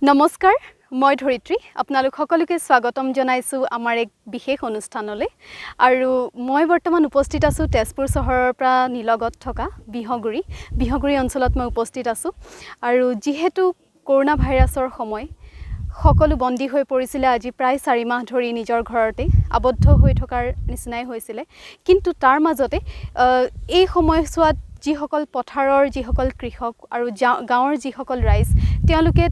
নমস্কাৰ মই ধৰিত্ৰী আপোনালোক সকলোকে স্বাগতম জনাইছো আমাৰ এক বিশেষ অনুষ্ঠানলৈ আৰু মই বৰ্তমান উপস্থিত আছো তেজপুৰ চহৰৰ পৰা নিলগত থকা বিহগুৰি অঞ্চলত মই উপস্থিত আছো আৰু যেহেতু কৰোনা ভাইৰাছৰ সময় সকলো বন্দী হৈ পৰিছিল আজি প্ৰায় 4 মাহ ধৰি নিজৰ ঘৰতে আবদ্ধ হৈ থকাৰ নিচিনাই হৈছিল কিন্তু তাৰ মাজতে এই সময়ছোৱাত যিসকল পথাৰৰ যিসকল কৃষক আৰু গাঁৱৰ যিসকল ৰাইজ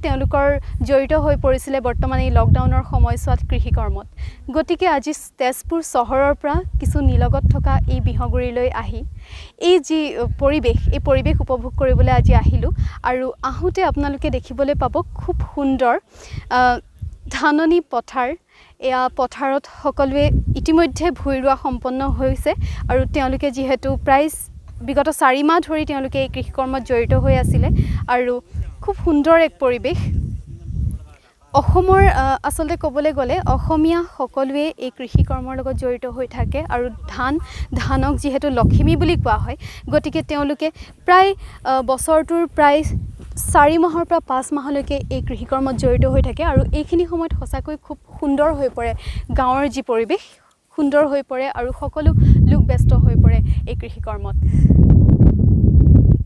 তেওঁলোকৰ জড়িত হৈ পৰিছিল বৰ্তমান এই লকডাউনৰ সময়ছোৱাত কৃষি কৰ্মত গতিকে আজি তেজপুৰ চহৰৰ পৰা কিছু নিলগত থকা এই বিহগুৰিলৈ আহি এই যি পৰিবেশ উপভোগ কৰিবলৈ আজি আহিলো আৰু আহোতে আপোনালোকে দেখিবলৈ পাব খুব সুন্দৰ ধাননি পথাৰ এয়া পথাৰত সকলোৱে ইতিমধ্যে ভুই ৰোৱা সম্পন্ন হৈছে আৰু তেওঁলোকে যেহেতু প্ৰায় বিগত 4 মাহ ধৰি তেওঁলোকে এই কৃষি কৰ্মত জড়িত হৈ আছিল আৰু খুব সুন্দৰ এক পৰিবেশ অসমৰ আসলতে ক'বলৈ গ'লে অসমীয়া সকলোৱে এই কৃষি কৰ্মৰ লগত জড়িত হৈ থাকে আৰু ধানক যেহেতু লক্ষ্মী বুলি কোৱা হয় গতিকে তেওঁলোকে প্ৰায় বছৰটোৰ প্ৰায় 4 মাহৰ পৰা 5 মাহলৈকে এই কৃষি কৰ্মত জড়িত হৈ থাকে আৰু এইখিনি সময়ত সঁচাকৈ খুব সুন্দৰ হৈ পৰে গাঁৱৰ যি পৰিবেশ সুন্দৰ হৈ পৰে আৰু সকলো লোক ব্যস্ত হৈ পৰে এই কৃষি কৰ্মত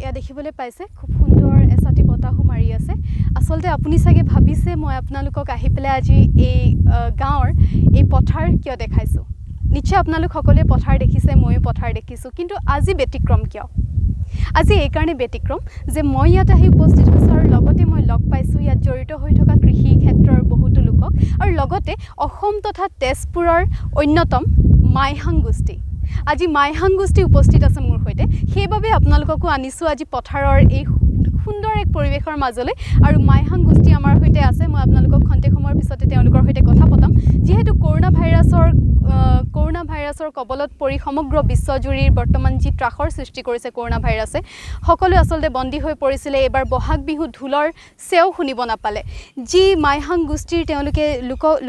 এয়া দেখিবলৈ পাইছে খুব সুন্দৰ এছাতি বতাহো মাৰি আছে আসলতে আপুনি চাগে ভাবিছে মই আপোনালোকক আহি পেলাই আজি এই গাঁৱৰ এই পথাৰ কিয় দেখাইছো নিশ্চয় আপোনালোক সকলোৱে পথাৰ দেখিছে ময়ো পথাৰ দেখিছো কিন্তু আজি ব্যতিক্ৰম কিয় আজি এই কাৰণে ব্যতিক্ৰম যে মই ইয়াত আহি উপস্থিত হৈছো আৰু লগতে মই লগ পাইছো ইয়াত জড়িত হৈ থকা কৃষি ক্ষেত্ৰৰ বহুতো লোকক আৰু লগতে অসম তথা তেজপুৰৰ অন্যতম মাইহাং গোষ্ঠী আজি মাইহাং গোষ্ঠী উপস্থিত আছে মোৰ সৈতে সেইবাবে আপোনালোককো আনিছো আজি পথাৰৰ এই সুন্দৰ এক পৰিবেশৰ মাজলৈ আৰু মাইহাং গোষ্ঠী আমাৰ সৈতে আছে মই আপোনালোকক খন্তে সময়ৰ পিছতে তেওঁলোকৰ সৈতে কথা পতাম যেহেতু কৰোনা ভাইৰাছৰ কবলত পৰি সমগ্ৰ বিশ্বজুৰিৰ বৰ্তমান যি ত্ৰাসৰ সৃষ্টি কৰিছে কৰোনা ভাইৰাছে সকলো আসলতে বন্দী হৈ পৰিছিল এবাৰ বহাগ বিহু ঢোলৰ চেও শুনিব নাপালে যি মাইহাং গোষ্ঠীৰ তেওঁলোকে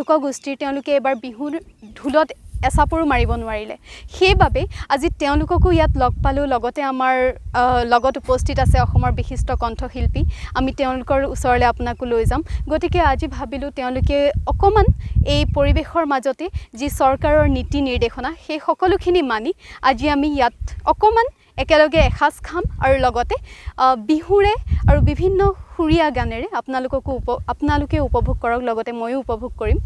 লোকগোষ্ঠীৰ তেওঁলোকে এবাৰ বিহুৰ ঢোলত এছাপৰো মাৰিব নোৱাৰিলে সেইবাবে আজি তেওঁলোককো ইয়াত লগ পালো লগতে আমাৰ লগত উপস্থিত আছে অসমৰ বিশিষ্ট কণ্ঠশিল্পী আমি তেওঁলোকৰ ওচৰলৈ আপোনাকো লৈ যাম গতিকে আজি ভাবিলো তেওঁলোকে অকমান এই পৰিবেশৰ মাজতে যি চৰকাৰৰ নীতি নিৰ্দেশনা সেই সকলোখিনি মানি আজি আমি ইয়াত অকমান একেলগে এসাজ খাম আৰু লগতে বিহুৰে আৰু বিভিন্ন সুৰীয়া গানেৰে আপোনালোকে উপভোগ কৰক লগতে ময়ো উপভোগ কৰিম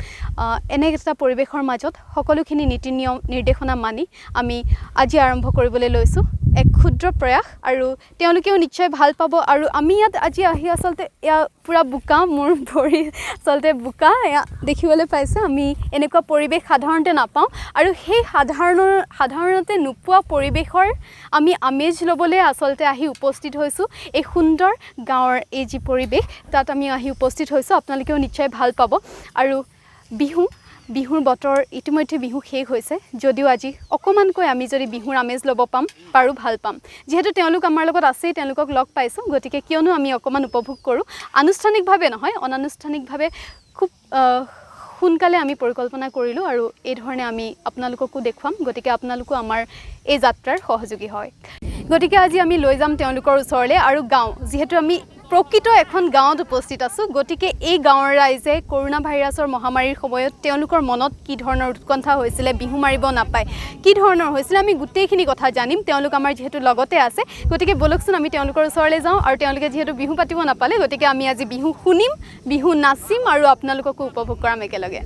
এনে এটা পৰিবেশৰ মাজত সকলোখিনি নীতি নিয়ম নিৰ্দেশনা মানি আমি আজি আৰম্ভ কৰিবলৈ লৈছো এক ক্ষুদ্ৰ প্ৰয়াস আৰু তেওঁলোকেও নিশ্চয় ভাল পাব আৰু আমি ইয়াত আজি আহি আসলতে এয়া পুৰা বুকা মোৰ ভৰি আসলতে বুকা এয়া দেখিবলৈ পাইছে আমি এনেকুৱা পৰিবেশ সাধাৰণতে নাপাওঁ আৰু সেই সাধাৰণতে নোপোৱা পৰিবেশৰ আমি আমেজ ল'বলৈ আসলতে আহি উপস্থিত হৈছো এই সুন্দৰ গাঁৱৰ এই যি পৰিবেশ তাত আমি আহি উপস্থিত হৈছো আপোনালোকেও নিশ্চয় ভাল পাব আৰু বিহুৰ বতৰ ইতিমধ্যে বিহু শেষ হৈছে যদিও আজি অকমানকৈ আমি যদি বিহুৰ আমেজ ল'ব পাৰো ভাল পাম যেহেতু তেওঁলোক আমাৰ লগত আছে তেওঁলোকক লগ পাইছো গতিকে কিয়নো আমি অকমান উপভোগ কৰোঁ আনুষ্ঠানিকভাৱে নহয় অনানুষ্ঠানিকভাৱে খুব সোনকালে আমি পৰিকল্পনা কৰিলোঁ আৰু এই ধৰণে আমি আপোনালোককো দেখুৱাম গতিকে আপোনালোকো আমাৰ এই যাত্ৰাৰ সহযোগী হয় গতিকে আজি আমি লৈ যাম তেওঁলোকৰ ওচৰলৈ আৰু গাঁও যেহেতু আমি প্ৰকৃত এখন গাঁৱত উপস্থিত আছো গতিকে এই গাঁৱৰ ৰাইজে কৰোনা ভাইৰাছৰ মহামাৰীৰ সময়ত তেওঁলোকৰ মনত কি ধৰণৰ উৎকণ্ঠা হৈছিল বিহু মাৰিব নাপায় কি ধৰণৰ হৈছিল আমি গোটেইখিনি কথা জানিম তেওঁলোক আমাৰ যেহেতু লগতে আছে গতিকে বলকচোন আমি তেওঁলোকৰ ওচৰলৈ যাওঁ আৰু তেওঁলোকে যেহেতু বিহু পাতিব নাপালে গতিকে আমি আজি বিহু শুনিম বিহু নাচিম আৰু আপোনালোককো উপভোগ কৰাম একেলগে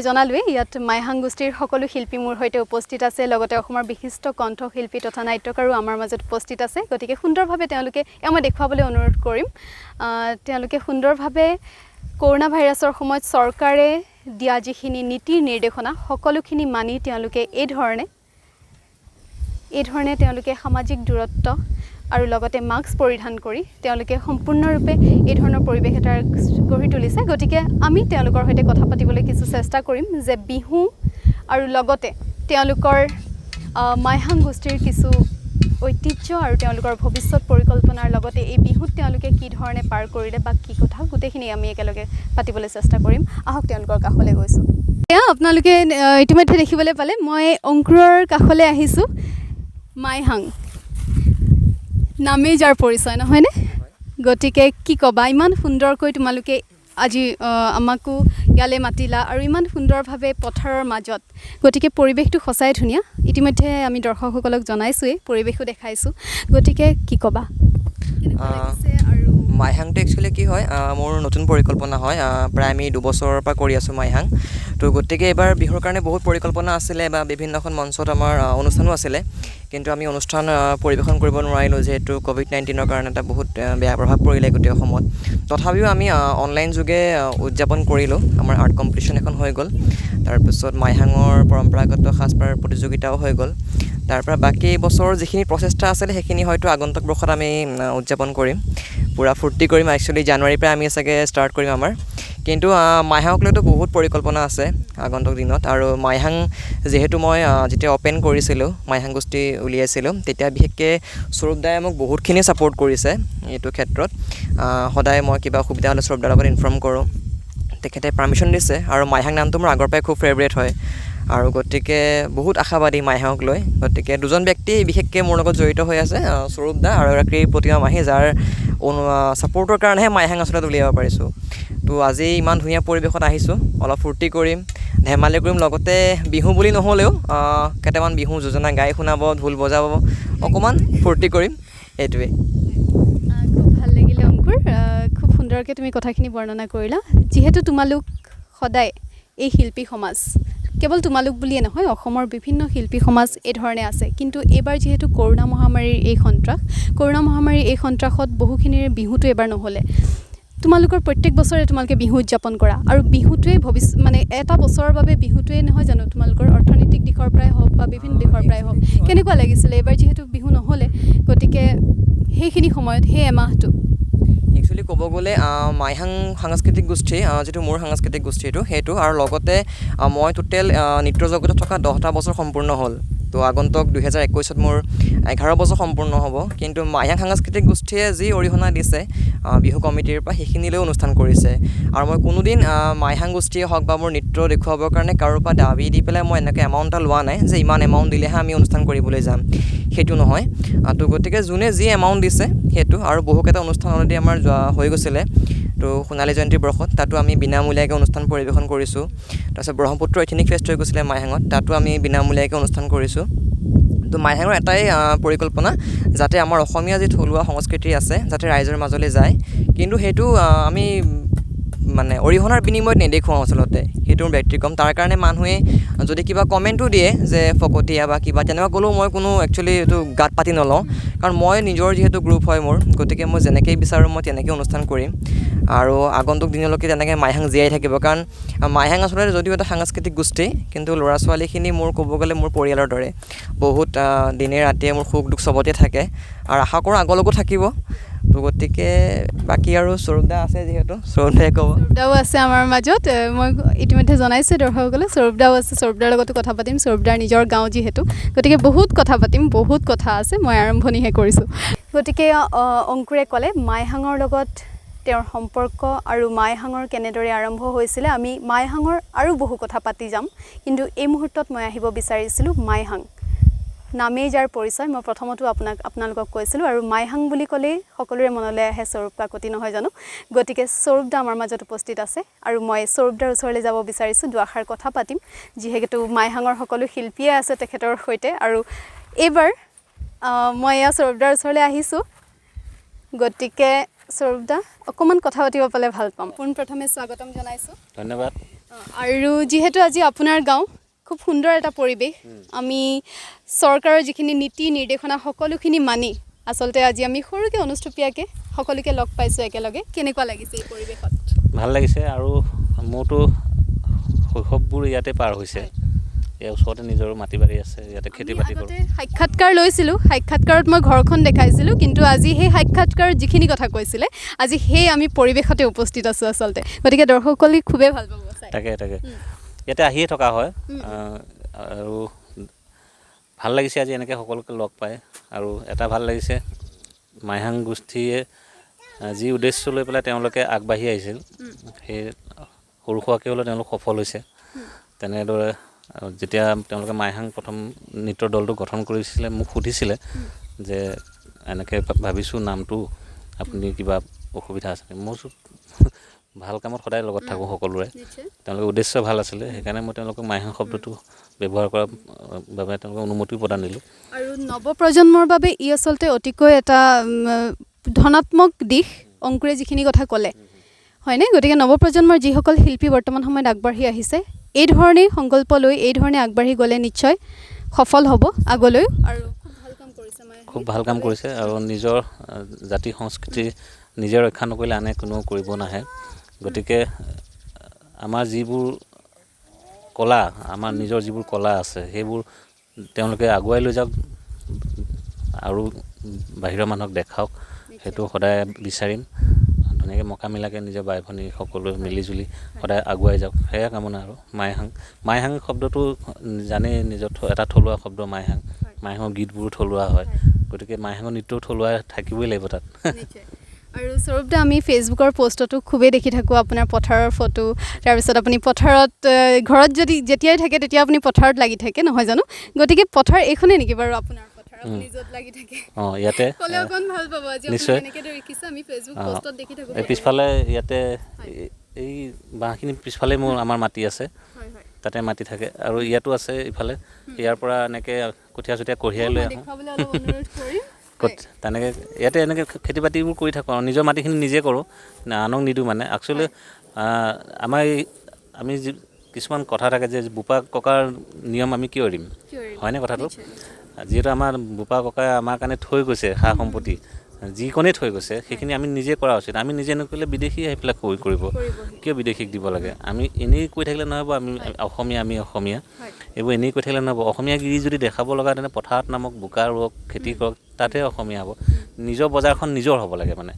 জনালোৱেই ইয়াত মাইহাং গোষ্ঠীৰ সকলো শিল্পী মোৰ সৈতে উপস্থিত আছে লগতে অসমৰ বিশিষ্ট কণ্ঠশিল্পী তথা নাট্যকাৰো আমাৰ মাজত উপস্থিত আছে গতিকে সুন্দৰভাৱে তেওঁলোকে মই দেখুৱাবলৈ অনুৰোধ কৰিম তেওঁলোকে সুন্দৰভাৱে কৰোনা ভাইৰাছৰ সময়ত চৰকাৰে দিয়া যিখিনি নীতি নিৰ্দেশনা সকলোখিনি মানি তেওঁলোকে এই ধৰণে তেওঁলোকে সামাজিক দূৰত্ব আৰু লগতে মাস্ক পৰিধান কৰি তেওঁলোকে সম্পূৰ্ণৰূপে এই ধৰণৰ পৰিৱেশ এটা গঢ়ি তুলিছে গতিকে আমি তেওঁলোকৰ সৈতে কথা পাতিবলৈ কিছু চেষ্টা কৰিম যে বিহু আৰু লগতে তেওঁলোকৰ মাইহাং গোষ্ঠীৰ কিছু ঐতিহ্য আৰু তেওঁলোকৰ ভৱিষ্যত পৰিকল্পনাৰ লগতে এই বিহুত তেওঁলোকে কি ধৰণে পাৰ কৰিলে বা কি কথা গোটেইখিনি আমি একেলগে পাতিবলৈ চেষ্টা কৰিম আহক তেওঁলোকৰ কাষলৈ গৈছোঁ আপোনালোকে ইতিমধ্যে দেখিবলৈ পালে মই অংকুৰৰ কাষলৈ আহিছোঁ মাইহাং নামেই যাৰ পৰিচয় নহয়নে গতিকে কি ক'বা ইমান সুন্দৰকৈ তোমালোকে আজি আমাকো ইয়ালৈ মাতিলা আৰু ইমান সুন্দৰভাৱে পথাৰৰ মাজত গতিকে পৰিৱেশটো সঁচাই ধুনীয়া ইতিমধ্যে আমি দৰ্শকসকলক জনাইছোঁৱেই পৰিৱেশো দেখাইছোঁ গতিকে কি ক'বা মাইহাংটো একচুৱেলি কি হয় মোৰ নতুন পৰিকল্পনা হয় প্ৰায় আমি 2 বছৰৰ পৰা কৰি আছোঁ মাইহাং তো গতিকে এবাৰ বিহুৰ কাৰণে বহুত পৰিকল্পনা আছিলে বা বিভিন্নখন মঞ্চত আমাৰ অনুষ্ঠানো আছিলে কিন্তু আমি অনুষ্ঠান পৰিৱেশন কৰিব নোৱাৰিলোঁ যিহেতু COVID-19ৰ কাৰণে এটা বহুত বেয়া প্ৰভাৱ পৰিলে গোটেই অসমত তথাপিও আমি অনলাইন যোগে উদযাপন কৰিলোঁ আমাৰ আৰ্ট কম্পিটিশ্যন এখন হৈ গ'ল তাৰপিছত মাইহাঙৰ পৰম্পৰাগত সাজপাৰ প্ৰতিযোগিতাও হৈ গ'ল তাৰপৰা বাকী বছৰৰ যিখিনি প্ৰচেষ্টা আছিলে সেইখিনি হয়তো আগন্তুক বৰ্ষত আমি উদযাপন কৰিম পুৰা ফূৰ্তি কৰিম একচুৱেলি জানুৱাৰীৰ পৰা আমি চাগে ষ্টাৰ্ট কৰিম আমাৰ কিন্তু মাইহাঙক লৈতো বহুত পৰিকল্পনা আছে আগন্তুক দিনত আৰু মাইহাং যেহেতু মই যেতিয়া অপেন কৰিছিলোঁ মাইহাং গোষ্ঠী উলিয়াইছিলোঁ তেতিয়া বিশেষকৈ স্বৰূপদায়ে মোক বহুতখিনি ছাপোৰ্ট কৰিছে এইটো ক্ষেত্ৰত সদায় মই কিবা অসুবিধা হ'লে স্বৰূপদাৰ লগত ইনফৰ্ম কৰোঁ তেখেতে পাৰ্মিশ্যন দিছে আৰু মাইহাং নামটো মোৰ আগৰ পৰাই খুব ফেভৰেট হয় আৰু গতিকে বহুত আশাবাদী মাইহাঙক লৈ গতিকে দুজন ব্যক্তি বিশেষকৈ মোৰ লগত জড়িত হৈ আছে স্বৰূপদা আৰু এগৰাকী প্ৰতিমা মাহী যাৰ ছাপোৰ্টৰ কাৰণেহে মাইহাং আচলতে উলিয়াব পাৰিছোঁ তো আজি ইমান ধুনীয়া পৰিৱেশত আহিছোঁ অলপ ফূৰ্তি কৰিম ধেমালি কৰিম লগতে বিহু বুলি নহ'লেও কেইটামান বিহু যোজনা গাই শুনাব ঢোল বজাব অকণমান ফূৰ্তি কৰিম এইটোৱেই খুব ভাল লাগিলে অংকুৰ খুব সুন্দৰকৈ তুমি কথাখিনি বৰ্ণনা কৰিলা যিহেতু তোমালোক সদায় এই শিল্পী সমাজ কেৱল তোমালোক বুলিয়ে নহয় অসমৰ বিভিন্ন শিল্পী সমাজ এই ধৰণে আছে কিন্তু এইবাৰ যিহেতু কৰোনা মহামাৰীৰ এই সন্ত্ৰাসত বহুখিনিৰ বিহুটো এবাৰ নহ'লে তোমালোকৰ প্ৰত্যেক বছৰে তোমালোকে বিহু উদযাপন কৰা আৰু বিহুটোৱে মানে এটা বছৰৰ বাবে বিহুটোৱে নহয় জানো তোমালোকৰ অৰ্থনৈতিক দিশৰ পৰাই হওক বা বিভিন্ন দিশৰ পৰাই হওক কেনেকুৱা লাগিছিলে এইবাৰ যিহেতু বিহু নহ'লে গতিকে সেইখিনি সময়ত সেই এমাহটো একচুৱেলি ক'ব গ'লে মাইহাং সাংস্কৃতিক গোষ্ঠী যিটো মোৰ সাংস্কৃতিক গোষ্ঠীটো সেইটো আৰু লগতে মই টোটেল নৃত্য জগতত থকা 10টা বছৰ সম্পূৰ্ণ হ'ল তো আগন্তুক 2021ত মোৰ 11 বছৰ সম্পূৰ্ণ হ'ব কিন্তু মাইহাং সাংস্কৃতিক গোষ্ঠীয়ে যি অৰিহণা দিছে বিহু কমিটিৰ পৰা সেইখিনিলৈ অনুষ্ঠান কৰিছে আৰু মই কোনোদিন মাইহাং গোষ্ঠীয়ে হওক বা মোৰ নৃত্য দেখুৱাবৰ কাৰণে কাৰোৰ পৰা দাবী দি পেলাই মই এনেকৈ এমাউণ্ট এটা লোৱা নাই যে ইমান এমাউণ্ট দিলেহে আমি অনুষ্ঠান কৰিবলৈ যাম সেইটো নহয় তো গতিকে যোনে যি এমাউণ্ট দিছে সেইটো আৰু বহুকেইটা অনুষ্ঠান অলৰেডি আমাৰ হৈ গৈছিলে তো সোণালী জয়ন্তী বৰ্ষত তাতো আমি বিনামূলীয়াকৈ অনুষ্ঠান পৰিৱেশন কৰিছোঁ তাৰপিছত ব্ৰহ্মপুত্ৰ এথেনিক ফেষ্ট হৈ গৈছিলে মাইহাঙত তাতো আমি বিনামূলীয়াকৈ অনুষ্ঠান কৰিছোঁ তো মাইহাঙৰ এটাই পৰিকল্পনা যাতে আমাৰ অসমীয়া যি থলুৱা সংস্কৃতি আছে যাতে ৰাইজৰ মাজলৈ যায় কিন্তু সেইটো আমি মানে অৰিহণাৰ বিনিময়ত নেদেখুৱাওঁ আচলতে সেইটো মোৰ ব্যক্তিক্ৰম তাৰ কাৰণে মানুহে যদি কিবা কমেণ্টো দিয়ে যে ফকতীয়া বা কিবা তেনেকুৱা ক'লেও মই কোনো একচুৱেলি এইটো গাত পাতি নলওঁ কাৰণ মই নিজৰ যিহেতু গ্ৰুপ হয় মোৰ গতিকে মই যেনেকৈ বিচাৰোঁ মই তেনেকৈ অনুষ্ঠান কৰিম আৰু আগন্তুক দিনলৈকে তেনেকৈ মাইহাং জীয়াই থাকিব কাৰণ মাইহাং আচলতে যদিও এটা সাংস্কৃতিক গোষ্ঠী কিন্তু ল'ৰা ছোৱালীখিনি মোৰ ক'ব গ'লে মোৰ পৰিয়ালৰ দৰে বহুত দিনে ৰাতিয়ে মোৰ সুখ দুখ চবতে থাকে আৰু আশা কৰোঁ আগলৈকো থাকিব তো গতিকে বাকী আৰু স্বৰূপদা আছে যিহেতু স্বৰূপদাই ক'ব স্বৰূপদাও আছে আমাৰ মাজত মই ইতিমধ্যে জনাইছোঁ দৰ্শকসকলে স্বৰূপদাও আছে স্বৰূপদাৰ লগতো কথা পাতিম স্বৰূপদাৰ নিজৰ গাঁও যিহেতু গতিকে বহুত কথা পাতিম বহুত কথা আছে মই আৰম্ভণিহে কৰিছোঁ গতিকে অংকুৰে ক'লে মাইহাঙৰ লগত তেওঁৰ সম্পৰ্ক আৰু মাইহাঙৰ কেনেদৰে আৰম্ভ হৈছিলে আমি মাইহাঙৰ আৰু বহু কথা পাতি যাম কিন্তু এই মুহূৰ্তত মই আহিব বিচাৰিছিলোঁ মাইহাং নামেই যাৰ পৰিচয় মই প্ৰথমতো আপোনালোকক কৈছিলোঁ আৰু মাইহাং বুলি ক'লেই সকলোৰে মনলৈ আহে স্বৰূপ কাকতি নহয় জানো গতিকে স্বৰূপদা আমাৰ মাজত উপস্থিত আছে আৰু মই স্বৰূপদাৰ ওচৰলৈ যাব বিচাৰিছোঁ দুআষাৰ কথা পাতিম যিহেতু মাইহাঙৰ সকলো শিল্পীয়ে আছে তেখেতৰ সৈতে আৰু এইবাৰ মই এয়া স্বৰূপদাৰ ওচৰলৈ আহিছোঁ গতিকে স্বৰূপদা অকণমান কথা পাতিব পালে ভাল পাম পোনপ্ৰথমে স্বাগতম জনাইছোঁ ধন্যবাদ আৰু যিহেতু আজি আপোনাৰ গাঁও খুব সুন্দৰ এটা পৰিৱেশ আমি চৰকাৰৰ যিখিনি নীতি নিৰ্দেশনা সকলোখিনি মানি আচলতে আজি আমি সৰুকৈ অনুষ্ঠুপীয়াকৈ সকলোকে লগ পাইছোঁ একেলগে কেনেকুৱা লাগিছে এই পৰিৱেশত ভাল লাগিছে আৰু মোৰতো শৈশৱবোৰ ইয়াতে পাৰ হৈছে ইয়াৰ ওচৰতে নিজৰ মাটি বাৰী আছে ইয়াতে খেতি বাতি কৰোঁ সাক্ষাৎকাৰ লৈছিলোঁ সাক্ষাৎকাৰত মই ঘৰখন দেখাইছিলোঁ কিন্তু আজি সেই সাক্ষাৎকাৰত যিখিনি কথা কৈছিলে আজি সেই আমি পৰিৱেশতে উপস্থিত আছোঁ আচলতে গতিকে দৰ্শকসকলে খুবেই ভাল পাব তাকে ইয়াতে আহিয়ে থকা হয় আৰু ভাল লাগিছে আজি এনেকৈ সকলোকে লগ পায় আৰু এটা ভাল লাগিছে মাইহাং গোষ্ঠীয়ে যি উদ্দেশ্য লৈ পেলাই তেওঁলোকে আগবাঢ়ি আহিছিল সেই সৰু সুৰাকৈ হ'লেও তেওঁলোক সফল হৈছে তেনেদৰে যেতিয়া তেওঁলোকে মাইহাং প্ৰথম নৃত্যৰ দলটো গঠন কৰিছিলে মোক সুধিছিলে যে এনেকৈ ভাবিছোঁ নামটো আপুনি কিবা অসুবিধা আছে মই ভাল কামত সদায় লগত থাকোঁ সকলোৰে তেওঁলোকৰ উদ্দেশ্য ভাল আছিলে সেইকাৰণে মই তেওঁলোকক মাইহাং শব্দটো ব্যৱহাৰ কৰাৰ বাবে তেওঁলোকক অনুমতিও প্ৰদান দিলোঁ আৰু নৱপ্ৰজন্মৰ বাবে ই আচলতে অতিকৈ এটা ধনাত্মক দিশ অংকুৰে যিখিনি কথা ক'লে হয়নে গতিকে নৱপ্ৰজন্মৰ যিসকল শিল্পী বৰ্তমান সময়ত আগবাঢ়ি আহিছে এই ধৰণেই সংকল্প লৈ এই ধৰণে আগবাঢ়ি গ'লে নিশ্চয় সফল হ'ব আগলৈও আৰু খুব ভাল কাম কৰিছে আৰু নিজৰ জাতি সংস্কৃতি নিজে ৰক্ষা নকৰিলে আনে কোনেও কৰিব নাহে গতিকে আমাৰ যিবোৰ কলা আমাৰ নিজৰ যিবোৰ কলা আছে সেইবোৰ তেওঁলোকে আগুৱাই লৈ যাওক আৰু বাহিৰৰ মানুহক দেখাওক সেইটো সদায় বিচাৰিম ধুনীয়াকৈ মকামিলাকৈ নিজৰ বাই ভনী সকলোৱে মিলিজুলি সদায় আগুৱাই যাওক সেয়া কামনা আৰু মাইহাং শব্দটো জানেই নিজৰ এটা থলুৱা শব্দ মাইহাঙৰ গীতবোৰো থলুৱা হয় গতিকে মাইহাঙৰ নৃত্যও থলুৱা থাকিবই লাগিব তাত আৰু স্বৰূপদা আমি ফেচবুকৰ পষ্টতো খুবেই দেখি থাকোঁ আপোনাৰ পথাৰৰ ফটো তাৰপিছত আপুনি পথাৰত ঘৰত যদি যেতিয়াই থাকে তেতিয়া আপুনি পথাৰত লাগি থাকে নহয় জানো গতিকে পথাৰ এইখনেই নেকি বাৰু আপোনাৰ পিছফালে ইয়াতে এই বাঁহখিনি পিছফালে মোৰ আমাৰ মাটি আছে তাতে মাটি থাকে আৰু ইয়াতো আছে ইফালে ইয়াৰ পৰা এনেকৈ কঠীয়া চঠীয়া কঢ়িয়াই লৈ আহোঁ তেনেকৈ ইয়াতে এনেকৈ খেতি বাতিবোৰ কৰি থাকোঁ আৰু নিজৰ মাটিখিনি নিজে কৰোঁ আনক নিদিওঁ মানে একচুৱেলি আমি কিছুমান কথা থাকে যে বোপা ককাৰ নিয়ম আমি কিয় এৰিম হয়নে কথাটো যিহেতু আমাৰ বোপা ককাই আমাৰ কাৰণে থৈ গৈছে সা সম্পত্তি যিকণেই থৈ গৈছে সেইখিনি আমি নিজে কৰা উচিত আমি নিজে নকৰিলে বিদেশী আহি পেলাই কৰিব কিয় বিদেশীক দিব লাগে আমি এনেই কৈ থাকিলে নহ'ব আমি অসমীয়া এইবোৰ এনেই কৈ থাকিলে নহ'ব অসমীয়াগিৰি যদি দেখাব লগা তেনে পথাৰত নামক বোকা ৰোৱক খেতি কৰক তাতে অসমীয়া হ'ব নিজৰ বজাৰখন নিজৰ হ'ব লাগে মানে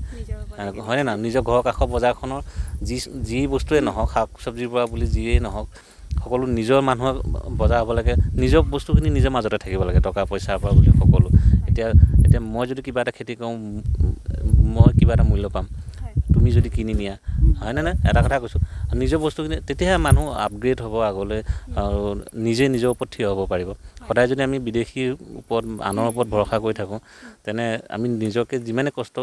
হয়নে না নিজৰ ঘৰৰ কাষৰ বজাৰখনৰ যি বস্তুৱে নহওক শাক চব্জিৰ পৰা বুলি যিয়েই নহওক সকলো নিজৰ মানুহৰ বজাৰ হ'ব লাগে নিজৰ বস্তুখিনি নিজৰ মাজতে থাকিব লাগে টকা পইচাৰ পৰা বুলি সকলো এতিয়া মই যদি কিবা এটা খেতি কৰোঁ মই কিবা এটা মূল্য পাম তুমি যদি কিনি নিয়া হয়নে নাই এটা কথা কৈছোঁ নিজৰ বস্তুখিনি তেতিয়াহে মানুহ আপগ্ৰেড হ'ব আগলৈ আৰু নিজে নিজৰ ওপৰত থিয় হ'ব পাৰিব সদায় যদি আমি বিদেশীৰ ওপৰত আনৰ ওপৰত ভৰসা কৰি থাকোঁ তেনে আমি নিজকে যিমানে কষ্ট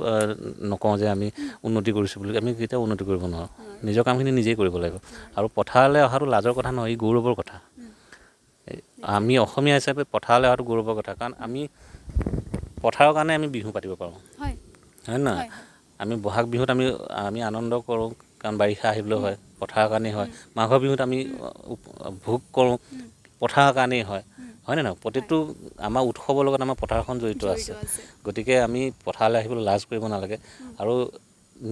নকওঁ যে আমি উন্নতি কৰিছোঁ বুলি আমি কেতিয়াও উন্নতি কৰিব নোৱাৰোঁ নিজৰ কামখিনি নিজেই কৰিব লাগিব আৰু পথাৰলৈ অহাটো লাজৰ কথা নহয় ই গৌৰৱৰ কথা আমি অসমীয়া হিচাপে পথাৰলৈ অহাটো গৌৰৱৰ কথা কাৰণ আমি পথাৰৰ কাৰণে আমি বিহু পাতিব পাৰোঁ হয় নহয় আমি বহাগ বিহুত আমি আনন্দ কৰোঁ কাৰণ বাৰিষা আহিবলৈ হয় পথাৰৰ কাৰণেই হয় মাঘৰ বিহুত আমি ভোগ কৰোঁ পথাৰৰ কাৰণেই হয়নে নহয় প্ৰতিটো আমাৰ উৎসৱৰ লগত আমাৰ পথাৰখন জড়িত আছে গতিকে আমি পথাৰলৈ আহিবলৈ লাজ কৰিব নালাগে আৰু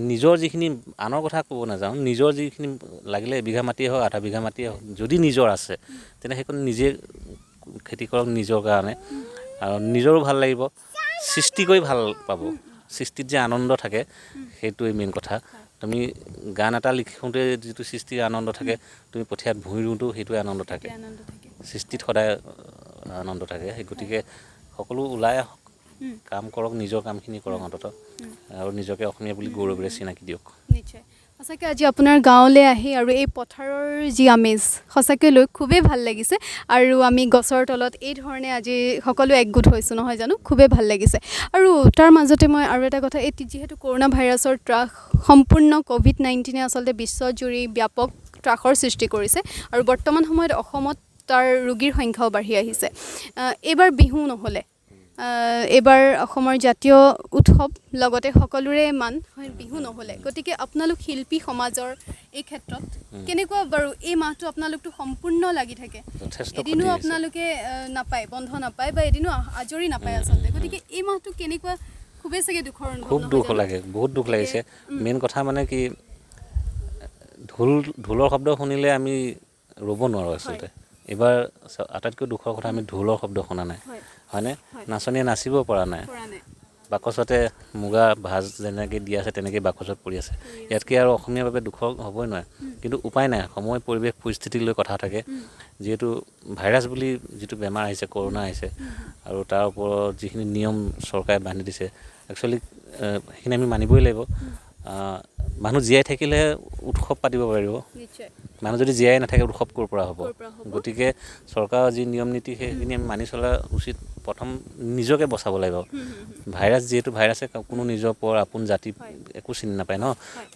নিজৰ যিখিনি আনৰ কথা ক'ব নাযাওঁ নিজৰ যিখিনি লাগিলে এবিঘা মাটিয়ে হওক আধা বিঘা মাটিয়ে হওক যদি নিজৰ আছে তেনে সেইখন নিজে খেতি কৰক নিজৰ কাৰণে আৰু নিজৰো ভাল লাগিব সৃষ্টি কৰি ভাল পাব সৃষ্টিত যে আনন্দ থাকে সেইটোৱে মেইন কথা তুমি গান এটা লিখোঁতে যিটো সৃষ্টিৰ আনন্দ থাকে তুমি পঠিয়াত ভূঁই ৰুওঁতেও সেইটোৱে আনন্দ থাকে সৃষ্টিত সদায় আনন্দ থাকে সেই গতিকে সকলো ওলাই আহক কাম কৰক নিজৰ কামখিনি কৰক অন্ততঃ আৰু নিজকে অসমীয়া বুলি গৌৰৱেৰে চিনাকি দিয়ক নিশ্চয় সঁচাকৈ আজি আপোনাৰ গাঁৱলৈ আহি আৰু এই পথাৰৰ যি আমেজ সঁচাকৈ লৈ খুবেই ভাল লাগিছে আৰু আমি গছৰ তলত এই ধৰণে আজি সকলো একগোট হৈছোঁ নহয় জানো খুবেই ভাল লাগিছে আৰু তাৰ মাজতে মই আৰু এটা কথা এই যিহেতু কৰোণা ভাইৰাছৰ ত্ৰাস সম্পূৰ্ণ ক'ভিড-19 আচলতে বিশ্বজুৰি ব্যাপক ত্ৰাসৰ সৃষ্টি কৰিছে আৰু বৰ্তমান সময়ত অসমত তাৰ ৰোগীৰ সংখ্যাও বাঢ়ি আহিছে এইবাৰ বিহু নহ'লে এইবাৰ অসমৰ জাতীয় উৎসৱ লগতে সকলোৰে মান হয় বিহু নহ'লে গতিকে আপোনালোক শিল্পী সমাজৰ এই ক্ষেত্ৰত কেনেকুৱা বাৰু এই মাহটো আপোনালোকটো সম্পূৰ্ণ লাগি থাকে এদিনো আপোনালোকে নাপায় বন্ধ নাপায় বা এদিনো আজৰি নাপায় আচলতে গতিকে এই মাহটো কেনেকুৱা খুবেই চাগে দুখৰ অনুভৱ খুব দুখ লাগে বহুত দুখ লাগিছে মেইন কথা মানে কি ঢোলৰ শব্দ শুনিলে আমি ৰ'ব নোৱাৰোঁ আচলতে এইবাৰ আটাইতকৈ দুখৰ কথা আমি ঢোলৰ শব্দ শুনা নাই হয়নে নাচনীয়ে নাচিব পৰা নাই বাকচতে মুগা ভাজ যেনেকৈ দি আছে তেনেকৈ বাকচত পৰি আছে ইয়াতকৈ আৰু অসমীয়াৰ বাবে দুখৰ হ'বই নোৱাৰে কিন্তু উপায় নাই সময় পৰিৱেশ পৰিস্থিতি লৈ কথা থাকে যিহেতু ভাইৰাছ বুলি যিটো বেমাৰ আহিছে কৰোণা আহিছে আৰু তাৰ ওপৰত যিখিনি নিয়ম চৰকাৰে বান্ধি দিছে একচুৱেলি সেইখিনি আমি মানিবই লাগিব মানুহ জীয়াই থাকিলে উৎসৱ পাতিব পাৰিব মানুহ যদি জীয়াই নাথাকে উৎসৱ ক'ৰ পৰা হ'ব গতিকে চৰকাৰৰ যি নিয়ম নীতি সেইখিনি আমি মানি চলা উচিত প্ৰথম নিজকে বচাব লাগিব ভাইৰাছ যিহেতু ভাইৰাছে কোনো নিজৰ পৰ আপোন জাতি একো চিনি নাপায় ন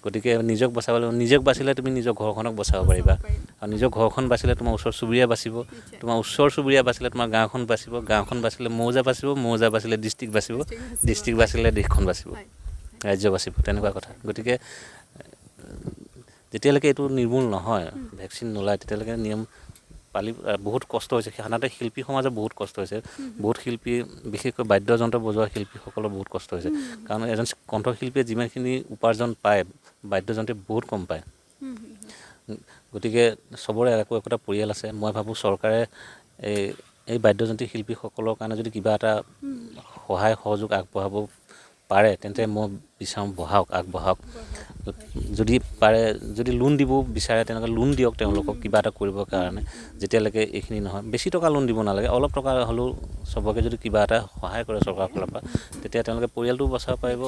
গতিকে নিজক বচাব লাগিব নিজক বাচিলে তুমি নিজৰ ঘৰখনক বচাব পাৰিবা আৰু নিজৰ ঘৰখন বাচিলে তোমাৰ ওচৰ চুবুৰীয়া বাচিব তোমাৰ ওচৰ চুবুৰীয়া বাচিলে তোমাৰ গাঁওখন বাচিব গাঁওখন বাচিলে মৌজা বাচিলে ডিষ্ট্ৰিক্ট বাচিব ডিষ্ট্ৰিক্ট বাচিলে দেশখন বাচিব ৰাজ্য বাচিব তেনেকুৱা কথা গতিকে যেতিয়ালৈকে এইটো নিৰ্মূল নহয় ভেকচিন নোলায় তেতিয়ালৈকে নিয়ম পালি বহুত কষ্ট হৈছে সাধাৰণতে শিল্পী সমাজৰ বহুত কষ্ট হৈছে বহুত শিল্পী বিশেষকৈ বাদ্যযন্ত্ৰ বজোৱা শিল্পীসকলৰ বহুত কষ্ট হৈছে কাৰণ এজন কণ্ঠশিল্পীয়ে যিমানখিনি উপাৰ্জন পায় বাদ্যযন্ত্ৰে বহুত কম পায় গতিকে চবৰে একোটা পৰিয়াল আছে মই ভাবোঁ চৰকাৰে এই বাদ্যযন্ত্ৰী শিল্পীসকলৰ কাৰণে যদি কিবা এটা সহায় সহযোগ আগবঢ়াব পাৰে তেন্তে মই বিচাৰোঁ আগবঢ়াওক যদি পাৰে যদি লোন দিব বিচাৰে তেনেকৈ লোন দিয়ক তেওঁলোকক কিবা এটা কৰিবৰ কাৰণে যেতিয়ালৈকে এইখিনি নহয় বেছি টকা লোন দিব নালাগে অলপ টকা হ'লেও চবকে যদি কিবা এটা সহায় কৰে চৰকাৰৰ ফালৰ পৰা তেতিয়া তেওঁলোকে পৰিয়ালটো বচাব পাৰিব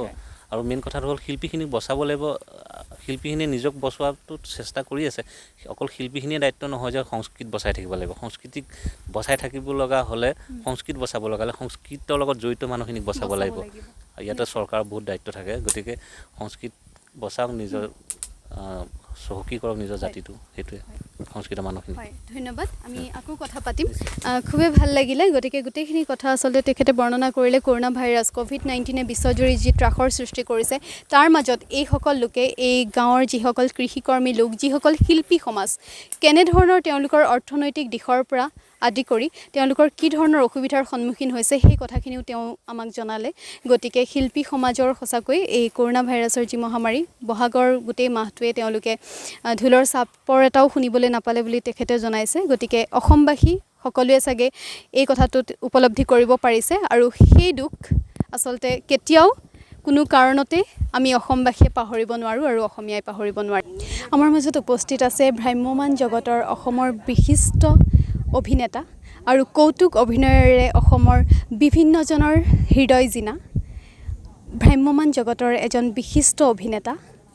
আৰু মেইন কথাটো হ'ল শিল্পীখিনিক বচাব লাগিব শিল্পীখিনিয়ে নিজক বচোৱাটো চেষ্টা কৰি আছে অকল শিল্পীখিনিয়ে দায়িত্ব নহয় যে সংস্কৃতি বচাই থাকিব লাগিব সংস্কৃতিক বচাই থাকিব লগা হ'লে সংস্কৃতি বচাব লগা হ'লে সংস্কৃতৰ লগত জড়িত মানুহখিনিক বচাব লাগিব ইয়াতে চৰকাৰৰ বহুত দায়িত্ব থাকে গতিকে সংস্কৃত বচাওক নিজৰ চহকী কৰক নিজৰ জাতিটো সেইটোৱে সংস্কৃত মানুহখিনি ধন্যবাদ আমি আকৌ কথা পাতিম খুবেই ভাল লাগিলে গতিকে গোটেইখিনি কথা আচলতে তেখেতে বৰ্ণনা কৰিলে কৰোণা ভাইৰাছ COVID-19 বিশ্বজুৰি যি ত্ৰাসৰ সৃষ্টি কৰিছে তাৰ মাজত এইসকল লোকে এই গাঁৱৰ যিসকল কৃষিকৰ্মী লোক যিসকল শিল্পী সমাজ কেনেধৰণৰ তেওঁলোকৰ অৰ্থনৈতিক দিশৰ পৰা আদি কৰি তেওঁলোকৰ কি ধৰণৰ অসুবিধাৰ সন্মুখীন হৈছে সেই কথাখিনিও তেওঁ আমাক জনালে গতিকে শিল্পী সমাজৰ সঁচাকৈ এই কৰোণা ভাইৰাছৰ যি মহামাৰী বহাগৰ গোটেই মাহটোৱে তেওঁলোকে ঢোলৰ চাপৰ এটাও শুনিবলৈ নাপালে বুলি তেখেতে জনাইছে গতিকে অসমবাসী সকলোৱে চাগে এই কথাটোত উপলব্ধি কৰিব পাৰিছে আৰু সেই দুখ আচলতে কেতিয়াও কোনো কাৰণতে আমি অসমবাসীয়ে পাহৰিব নোৱাৰোঁ আৰু অসমীয়াই পাহৰিব নোৱাৰে আমাৰ মাজত উপস্থিত আছে ভ্ৰাম্যমান জগতৰ অসমৰ বিশিষ্ট অভিনেতা আৰু কৌতুক অভিনয়েৰে অসমৰ বিভিন্নজনৰ হৃদয় জিনা ভ্ৰাম্যমান জগতৰ এজন বিশিষ্ট অভিনেতা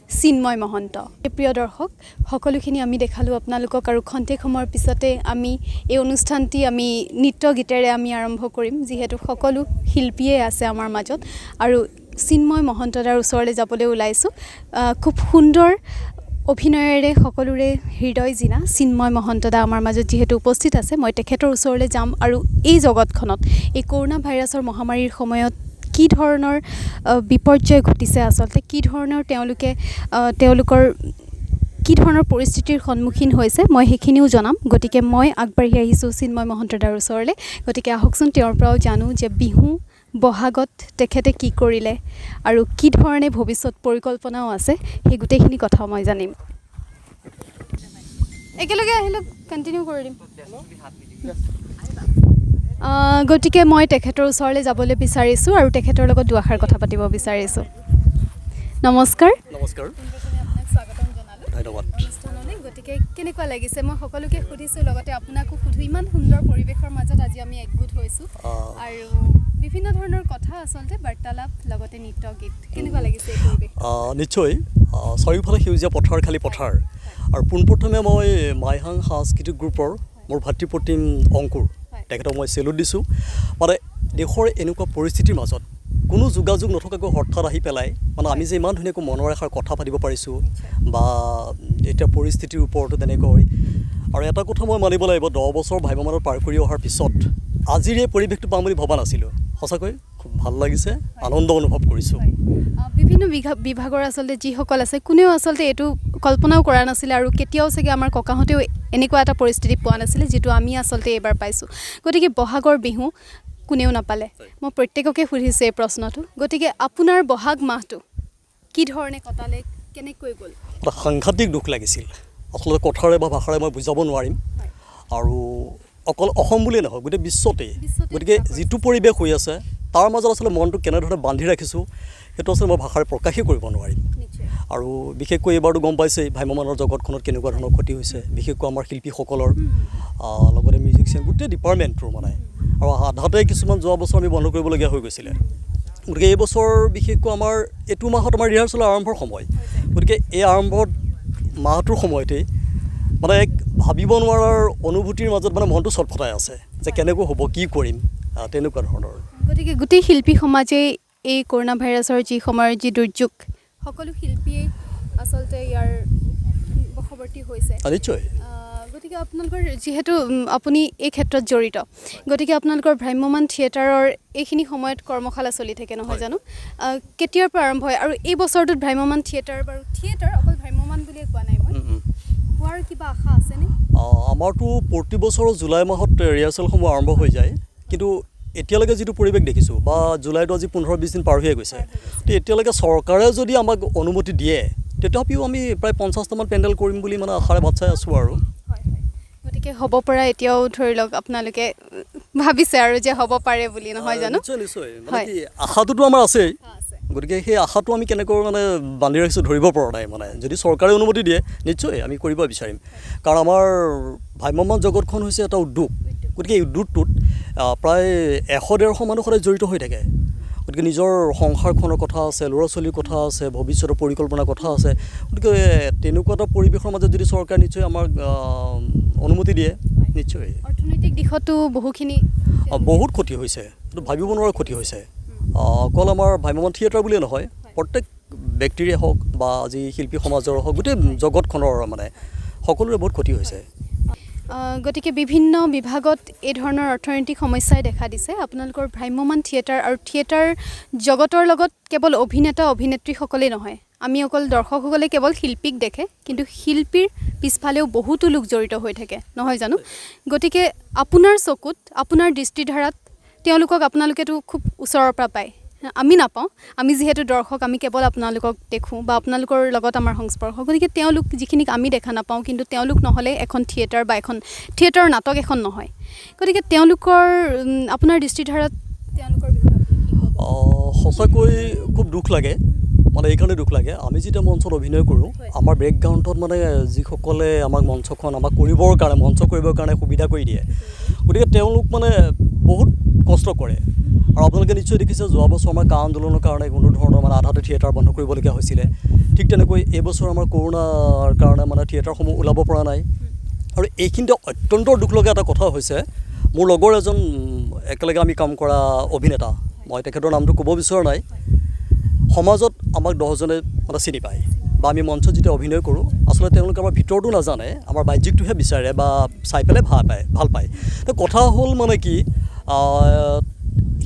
চিন্ময় মহন্ত প্ৰিয় দৰ্শক সকলোখিনি আমি দেখালোঁ আপোনালোকক আৰু খন্তেক সময়ৰ পিছতে আমি এই অনুষ্ঠানটি আমি নৃত্য গীতেৰে আমি আৰম্ভ কৰিম যিহেতু সকলো শিল্পীয়ে আছে আমাৰ মাজত আৰু চিন্ময় মহন্তদাৰ ওচৰলৈ যাবলৈ ওলাইছোঁ খুব সুন্দৰ অভিনয়েৰে সকলোৰে হৃদয় জিনা চিন্ময় মহন্তদা আমাৰ মাজত যিহেতু উপস্থিত আছে মই তেখেতৰ ওচৰলৈ যাম আৰু এই জগতখনত এই কৰোণা ভাইৰাছৰ মহামাৰীৰ সময়ত কি ধৰণৰ বিপৰ্যয় ঘটিছে আচলতে কি ধৰণৰ তেওঁলোকৰ কি ধৰণৰ পৰিস্থিতিৰ সন্মুখীন হৈছে মই সেইখিনিও জনাম গতিকে মই আগবাঢ়ি আহিছোঁ চিন্ময় মহন্তদাৰ ওচৰলৈ গতিকে আহকচোন তেওঁৰ পৰাও জানো যে বিহু বহাগত তেখেতে কি কৰিলে আৰু কি ধৰণে ভৱিষ্যত পৰিকল্পনাও আছে সেই গোটেইখিনি কথা মই জানিম একেলগে আহিলে কণ্টিনিউ কৰি দিম গতিকে মই তেখেতৰ ওচৰলৈ যাবলৈ বিচাৰিছোঁ আৰু তেখেতৰ লগত দুআষাৰ কথা পাতিব বিচাৰিছোঁ নমস্কাৰ নমস্কাৰ আপোনাক স্বাগতম জনালোঁ ধন্যবাদ অনুষ্ঠানলৈ গতিকে কেনেকুৱা লাগিছে মই সকলোকে সুধিছোঁ লগতে আপোনাকো সুধোঁ ইমান সুন্দৰ পৰিৱেশৰ মাজত আজি আমি একগোট হৈছোঁ আৰু বিভিন্ন ধৰণৰ কথা আচলতে বাৰ্তালাপ লগতে নৃত্য গীত কেনেকুৱা লাগিছে এই পৰিৱেশ নিশ্চয় চাৰিওফালে সেউজীয়া পথাৰ খালী পথাৰ আৰু পোনপ্ৰথমে মই মাইহাং সাংস্কৃতিক গ্ৰুপৰ মোৰ ভাতৃপ্ৰতিম অংকুৰ তেখেতক মই চেলুট দিছোঁ মানে দেশৰ এনেকুৱা পৰিস্থিতিৰ মাজত কোনো যোগাযোগ নথকাকৈ হঠাৎ আহি পেলাই মানে আমি যে ইমান ধুনীয়াকৈ মনৰ এষাৰ কথা পাতিব পাৰিছোঁ বা এতিয়া পৰিস্থিতিৰ ওপৰতো তেনেকৈ আৰু এটা কথা মই মানিব লাগিব 10 বছৰ ভ্ৰাম্যমানত পাৰ কৰি অহাৰ পিছত আজিৰ এই পৰিৱেশটো পাম বুলি ভবা নাছিলোঁ সঁচাকৈ খুব ভাল লাগিছে, আনন্দ অনুভৱ কৰিছোঁ। বিভিন্ন বিভাগৰ আচলতে যিসকল আছে কোনেও আচলতে এইটো কল্পনাও কৰা নাছিলে আৰু কেতিয়াও চাগে আমাৰ ককাহঁতেও এনেকুৱা এটা পৰিস্থিতি পোৱা নাছিলে যিটো আমি আচলতে এইবাৰ পাইছোঁ। গতিকে বহাগৰ বিহু কোনেও নাপালে। মই প্ৰত্যেককে সুধিছোঁ এই প্ৰশ্নটো। গতিকে আপোনাৰ বহাগ মাহটো কি ধৰণে কটালে, কেনেকৈ গ'ল? এটা সাংঘাতিক দুখ লাগিছিল, আচলতে কথাৰে বা ভাষাৰে মই বুজাব নোৱাৰিম। আৰু অকল অসম বুলিয়ে নহয়, গোটেই বিশ্বতেই। গতিকে যিটো পৰিৱেশ হৈ আছে তাৰ মাজত আচলতে মনটো কেনেধৰণে বান্ধি ৰাখিছোঁ সেইটো আচলতে মই ভাষাৰে প্ৰকাশেই কৰিব নোৱাৰিম। আৰু বিশেষকৈ এইবাৰতো গম পাইছেই ভ্ৰাম্যমাণৰ জগতখনত কেনেকুৱা ধৰণৰ ক্ষতি হৈছে, বিশেষকৈ আমাৰ শিল্পীসকলৰ, লগতে মিউজিচিয়ান, গোটেই ডিপাৰ্টমেণ্টটোৰ মানে। আৰু আধাতে কিছুমান যোৱা বছৰ আমি বন্ধ কৰিবলগীয়া হৈ গৈছিলে। গতিকে এই বছৰ বিশেষকৈ আমাৰ এইটো মাহত আমাৰ ৰিহাৰ্চেলৰ আৰম্ভৰ সময়। গতিকে এই আৰম্ভৰ মাহটোৰ সময়তেই মানে এক ভাবিব নোৱাৰাৰ অনুভূতিৰ মাজত মানে মনটো ছটফটাই আছে যে কেনেকৈ হ'ব, কি কৰিম, তেনেকুৱা ধৰণৰ। গতিকে গোটেই শিল্পী সমাজেই এই কৰোণা ভাইৰাছৰ যি সময়ৰ যি দুৰ্যোগ, সকলো শিল্পীয়ে আচলতে ইয়াৰ বশৱৰ্তী হৈছে। নিশ্চয়। গতিকে আপোনালোকৰ যিহেতু আপুনি এই ক্ষেত্ৰত জড়িত, গতিকে আপোনালোকৰ ভ্ৰাম্যমাণ থিয়েটাৰৰ এইখিনি সময়ত কৰ্মশালা চলি থাকে নহয় জানো? কেতিয়াৰ পৰা আৰম্ভ হয় আৰু এই বছৰটোত ভ্ৰাম্যমাণ থিয়েটাৰ, বাৰু থিয়েটাৰ অকল ভ্ৰাম্যমাণ বুলিয়ে কোৱা নাই মই, হোৱাৰ কিবা আশা আছেনে? আমাৰতো প্ৰতি বছৰৰ জুলাই মাহত ৰিহাৰ্চেলসমূহ আৰম্ভ হৈ যায়, কিন্তু এতিয়ালৈকে যিটো পৰিৱেশ দেখিছোঁ, বা জুলাইটো আজি 15-20 দিন পাৰ হৈয়ে গৈছে, তো এতিয়ালৈকে চৰকাৰে যদি আমাক অনুমতি দিয়ে তথাপিও আমি প্ৰায় 50টামান পেণ্ডেল কৰিম বুলি মানে আশাৰে বাট চাই আছোঁ আৰু। গতিকে হ'ব পৰা এতিয়াও ধৰি লওক আপোনালোকে ভাবিছে আৰু যে হ'ব পাৰে বুলি নহয় জানো? নিশ্চয় নিশ্চয়, মানে কি আশাটোতো আমাৰ আছেই। গতিকে সেই আশাটো আমি কেনেকৈ মানে বান্ধি ৰাখিছোঁ ধৰিব পৰা নাই। মানে যদি চৰকাৰে অনুমতি দিয়ে নিশ্চয় আমি কৰিব বিচাৰিম, কাৰণ আমাৰ ভ্ৰাম্যমাণ জগতখন হৈছে এটা উদ্যোগ। গতিকে এই উদ্যোগটোত প্ৰায় 100-150 মানুহ সদায় জড়িত হৈ থাকে। গতিকে নিজৰ সংসাৰখনৰ কথা আছে, ল'ৰা ছোৱালীৰ কথা আছে, ভৱিষ্যতৰ পৰিকল্পনাৰ কথা আছে। গতিকে তেনেকুৱা এটা পৰিৱেশৰ মাজত যদি চৰকাৰে নিশ্চয় আমাক অনুমতি দিয়ে, নিশ্চয়। অৰ্থনৈতিক দিশতো বহুখিনি বহুত ক্ষতি হৈছে, এইটো ভাবিব নোৱাৰা ক্ষতি হৈছে। অকল আমাৰ ভ্ৰাম্যমাণ থিয়েটাৰ বুলিয়ে নহয়, প্ৰত্যেক ব্যক্তিৰে হওক বা আজি শিল্পী সমাজৰ হওক, গোটেই জগতখনৰ মানে সকলোৰে বহুত ক্ষতি হৈছে। গতিকে বিভিন্ন বিভাগত এই ধৰণৰ অৰ্থনৈতিক সমস্যাই দেখা দিছে। আপোনালোকৰ ভ্ৰাম্যমাণ থিয়েটাৰ আৰু থিয়েটাৰ জগতৰ লগত কেৱল অভিনেতা অভিনেত্ৰীসকলেই নহয়, আমি অকল দৰ্শকসকলে কেৱল শিল্পীক দেখে, কিন্তু শিল্পীৰ পিছফালেও বহুতো লোক জড়িত হৈ থাকে নহয় জানো? গতিকে আপোনাৰ চকুত, আপোনাৰ দৃষ্টিধাৰাত তেওঁলোকক আপোনালোকেতো খুব ওচৰৰ পৰা পায়, আমি নাপাওঁ। আমি যিহেতু দৰ্শক, আমি কেৱল আপোনালোকক দেখোঁ বা আপোনালোকৰ লগত আমাৰ সংস্পৰ্শ। গতিকে তেওঁলোক যিখিনিক আমি দেখা নাপাওঁ, কিন্তু তেওঁলোক নহ'লে এখন থিয়েটাৰ বা এখন থিয়েটাৰৰ নাটক এখন নহয়। গতিকে তেওঁলোকৰ আপোনাৰ দৃষ্টিধাৰাত তেওঁলোকৰ বিষয়ে সঁচাকৈ খুব দুখ লাগে। মানে এইকাৰণে দুখ লাগে, আমি যেতিয়া মঞ্চত অভিনয় কৰোঁ, আমাৰ বেকগ্ৰাউণ্ডত মানে যিসকলে আমাক মঞ্চখন আমাক কৰিবৰ কাৰণে, মঞ্চ কৰিবৰ কাৰণে সুবিধা কৰি দিয়ে, গতিকে তেওঁলোক মানে বহুত কষ্ট কৰে। আৰু আপোনালোকে নিশ্চয় দেখিছে যোৱা বছৰ আমাৰ কা আন্দোলনৰ কাৰণে কোনো ধৰণৰ মানে আধাতে থিয়েটাৰ বন্ধ কৰিবলগীয়া হৈছিলে। ঠিক তেনেকৈ এইবছৰ আমাৰ কৰোণাৰ কাৰণে মানে থিয়েটাৰসমূহ ওলাব পৰা নাই। আৰু এইখিনিতে অত্যন্ত দুখ লগা এটা কথা হৈছে, মোৰ লগৰ এজন একেলগে আমি কাম কৰা অভিনেতা, মই তেখেতৰ নামটো ক'ব বিচৰা নাই, সমাজত আমাক 10জনে মানে চিনি পায়, বা আমি মঞ্চত যেতিয়া অভিনয় কৰোঁ আচলতে তেওঁলোকে আমাৰ ভিতৰটো নাজানে, আমাৰ বাহ্যিকটোহে বিচাৰে বা চাই পেলাই ভাল পায়। তো কথা হ'ল মানে কি,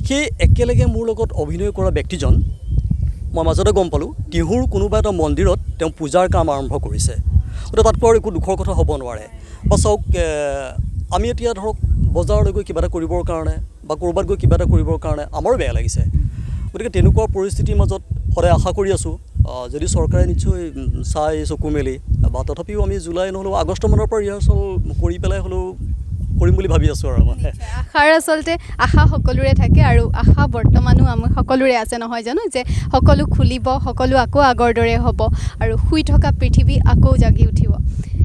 সেই একেলগে মোৰ লগত অভিনয় কৰা ব্যক্তিজন, মই মাজতে গম পালোঁ টিহুৰ কোনোবা এটা মন্দিৰত তেওঁ পূজাৰ কাম আৰম্ভ কৰিছে। গতিকে তাতকৈ আৰু একো দুখৰ কথা হ'ব নোৱাৰে। বা চাওক, আমি এতিয়া ধৰক বজাৰলৈ গৈ কিবা এটা কৰিবৰ কাৰণে বা ক'ৰবাত গৈ কিবা এটা কৰিবৰ কাৰণে আমাৰো বেয়া লাগিছে। গতিকে তেনেকুৱা পৰিস্থিতিৰ মাজত সদায় আশা কৰি আছোঁ যদি চৰকাৰে নিশ্চয় চাই চকু মেলি, বা তথাপিও আমি জুলাই নহ'লেও আগষ্টমানৰ পৰা ৰিহাৰ্চেল কৰি পেলাই হ'লেও কৰিম বুলি ভাবি আছোঁ। আৰু মানে আশাৰ আচলতে আশা সকলোৰে থাকে, আৰু আশা বৰ্তমানো আমি সকলোৰে আছে নহয় জানো, যে সকলো খুলিব, সকলো আকৌ আগৰ দৰে হ'ব আৰু শুই থকা পৃথিৱী আকৌ জাগি উঠিব,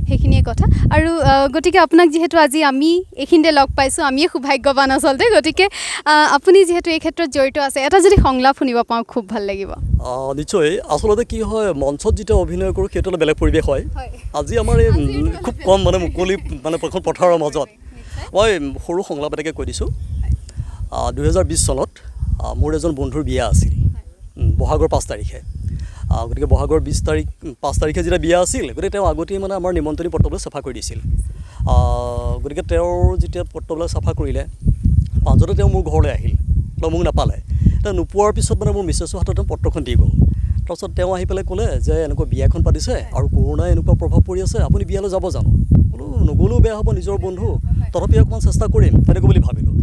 সেইখিনিয়ে কথা। আৰু গতিকে আপোনাক যিহেতু আজি আমি এইখিনিতে লগ পাইছোঁ, আমিয়ে সৌভাগ্যৱান আচলতে। গতিকে আপুনি যিহেতু এই ক্ষেত্ৰত জড়িত আছে, এটা যদি সংলাপ শুনিব পাওঁ খুব ভাল লাগিব। নিশ্চয়। আচলতে কি হয়, মঞ্চত যেতিয়া অভিনয় কৰোঁ সেইটো এটা বেলেগ পৰিৱেশ হয়। আজি আমাৰ এই খুব কম মানে মুকলি মানে পথাৰৰ মাজত মই সৰু সংলাপ এটাকে কৈ দিছোঁ। 2020 চনত মোৰ এজন বন্ধুৰ বিয়া আছিল, বহাগৰ 5 তাৰিখে। গতিকে বহাগৰ 5 তাৰিখে যেতিয়া বিয়া আছিল, গতিকে তেওঁ আগতেই মানে আমাৰ নিমন্ত্ৰণী পত্ৰবিলাক চাফা কৰি দিছিল। গতিকে তেওঁৰ যেতিয়া পত্ৰবিলাক চাফা কৰিলে, পাঁচতে তেওঁ মোৰ ঘৰলৈ আহিল। মোক নাপালে। এতিয়া নোপোৱাৰ পিছত মানে মোৰ মিছেছৰ হাতত পত্ৰখন দি গ'ল। তাৰপিছত তেওঁ আহি পেলাই ক'লে যে এনেকুৱা বিয়া এখন পাতিছে আৰু কৰোণাই এনেকুৱা প্ৰভাৱ পৰি আছে, আপুনি বিয়ালৈ যাব জানো? বোলো নগ'লেও বেয়া হ'ব, নিজৰ বন্ধু, তথাপি অকণমান চেষ্টা কৰিম তেনেকৈ বুলি ভাবিলোঁ।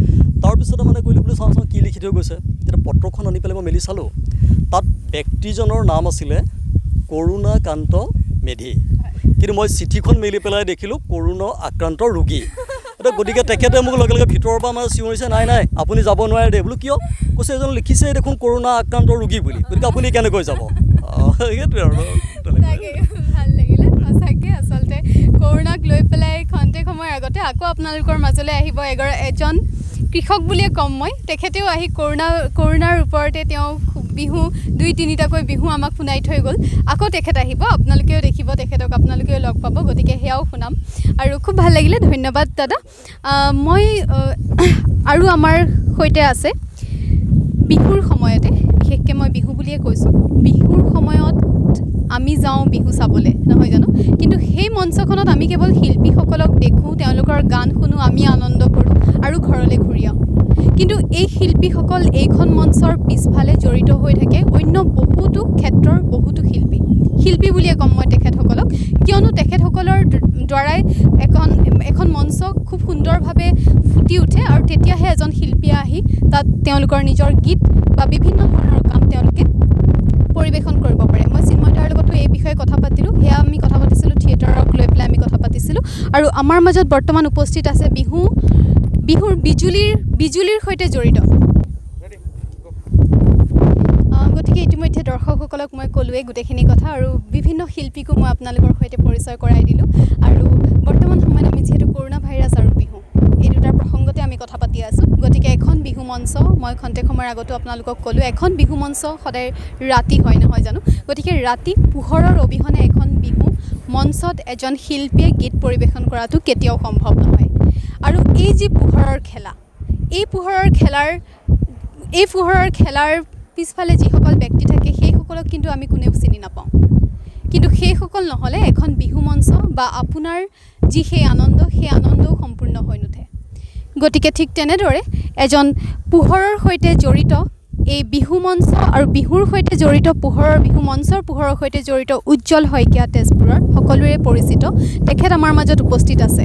তাৰপিছতে মানে কৰিলোঁ বোলো চাওঁ কি লিখি থৈ গৈছে। তেতিয়া পত্ৰখন আনি পেলাই মই মেলি চালোঁ, তাত ব্যক্তিজনৰ নাম আছিলে কৰুণাকান্ত মেধি, কিন্তু মই চিঠিখন মেলি পেলাই দেখিলোঁ কৰোণা আক্ৰান্ত ৰোগী। এতিয়া গতিকে তেখেতে মোক লগে লগে ভিতৰৰ পৰা মানে চিঞৰিছে, নাই আপুনি যাব নোৱাৰে দেই। বোলো কিয়? কৈছে এজন লিখিছে দেখোন কৰোণা আক্ৰান্ত ৰোগী বুলি, গতিকে আপুনি কেনেকৈ যাব? সেইটোৱে আৰু ভাল লাগিলে সঁচাকৈ। আচলতে কৰোণাক লৈ পেলাই খন্তেক সময়ৰ আগতে আকৌ আপোনালোকৰ মাজলৈ আহিব এজন কৃষক বুলিয়ে ক'ম মই, তেখেতেও আহি কৰোণাৰ ওপৰতে তেওঁ বিহু 2-3টাকৈ বিহু আমাক শুনাই থৈ গ'ল। আকৌ তেখেত আহিব, আপোনালোকেও দেখিব তেখেতক, আপোনালোকেও লগ পাব, গতিকে সেয়াও শুনাম। আৰু খুব ভাল লাগিলে, ধন্যবাদ দাদা। মই আৰু আমাৰ সৈতে আছে বিহুৰ সময়তে, বিশেষকৈ মই বিহু বুলিয়ে কৈছোঁ, বিহুৰ সময়ত আমি যাওঁ বিহু চাবলৈ, নহয় জানো? কিন্তু সেই মঞ্চখনত আমি কেৱল শিল্পীসকলক দেখোঁ, তেওঁলোকৰ গান শুনো, আমি আনন্দ কৰোঁ আৰু ঘৰলৈ ঘূৰি আহোঁ। কিন্তু এই শিল্পীসকল এইখন মঞ্চৰ পিছফালে জড়িত হৈ থাকে অন্য বহুতো ক্ষেত্ৰৰ বহুতো শিল্পী বুলিয়ে ক'ম মই তেখেতসকলক, কিয়নো তেখেতসকলৰ দ্বাৰাই এখন মঞ্চ খুব সুন্দৰভাৱে ফুটি উঠে আৰু তেতিয়াহে এজন শিল্পীয়ে আহি তাত তেওঁলোকৰ নিজৰ গীত বা বিভিন্ন ধৰণৰ কাম তেওঁলোকে পৰিৱেশন কৰিব পাৰে। মই চিন্ময় দাৰ লগতো এই বিষয়ে কথা পাতিলোঁ, সেয়া আমি কথা পাতিছিলোঁ, থিয়েটাৰক লৈ পেলাই আমি কথা পাতিছিলোঁ। আৰু আমাৰ মাজত বৰ্তমান উপস্থিত আছে বিহুৰ বিজুলীৰ সৈতে জড়িত। গতিকে ইতিমধ্যে দৰ্শকসকলক মই ক'লোৱেই গোটেইখিনি কথা, আৰু বিভিন্ন শিল্পীকো মই আপোনালোকৰ সৈতে পৰিচয় কৰাই দিলোঁ। আৰু বৰ্তমান সময়ত আমি যিহেতু কৰোণা ভাইৰাছ আৰু বিহু এই দুটাৰ প্ৰসংগতে আমি কথা পাতি আছোঁ, গতিকে এখন বিহু মঞ্চ, মই খন্তেক সময়ৰ আগতো আপোনালোকক ক'লোঁ, এখন বিহু মঞ্চ সদায় ৰাতি হয়, নহয় জানো? গতিকে ৰাতি পোহৰৰ অবিহনে এখন বিহু মঞ্চত এজন শিল্পীয়ে গীত পৰিৱেশন কৰাটো কেতিয়াও সম্ভৱ নহয়। আৰু এই যি পোহৰৰ খেলা, এই পোহৰৰ খেলাৰ পিছফালে যিসকল ব্যক্তি থাকে সেইসকলক কিন্তু আমি কোনেও চিনি নাপাওঁ। কিন্তু সেইসকল নহ'লে এখন বিহু মঞ্চ বা আপোনাৰ যি সেই আনন্দও সম্পূৰ্ণ হৈ নুঠে। গতিকে ঠিক তেনেদৰে এজন পোহৰৰ সৈতে জড়িত এই বিহু মঞ্চ আৰু বিহুৰ সৈতে জড়িত বিহু মঞ্চৰ পোহৰৰ সৈতে জড়িত উজ্জ্বল শইকীয়া, তেজপুৰৰ সকলোৰে পৰিচিত, তেখেত আমাৰ মাজত উপস্থিত আছে।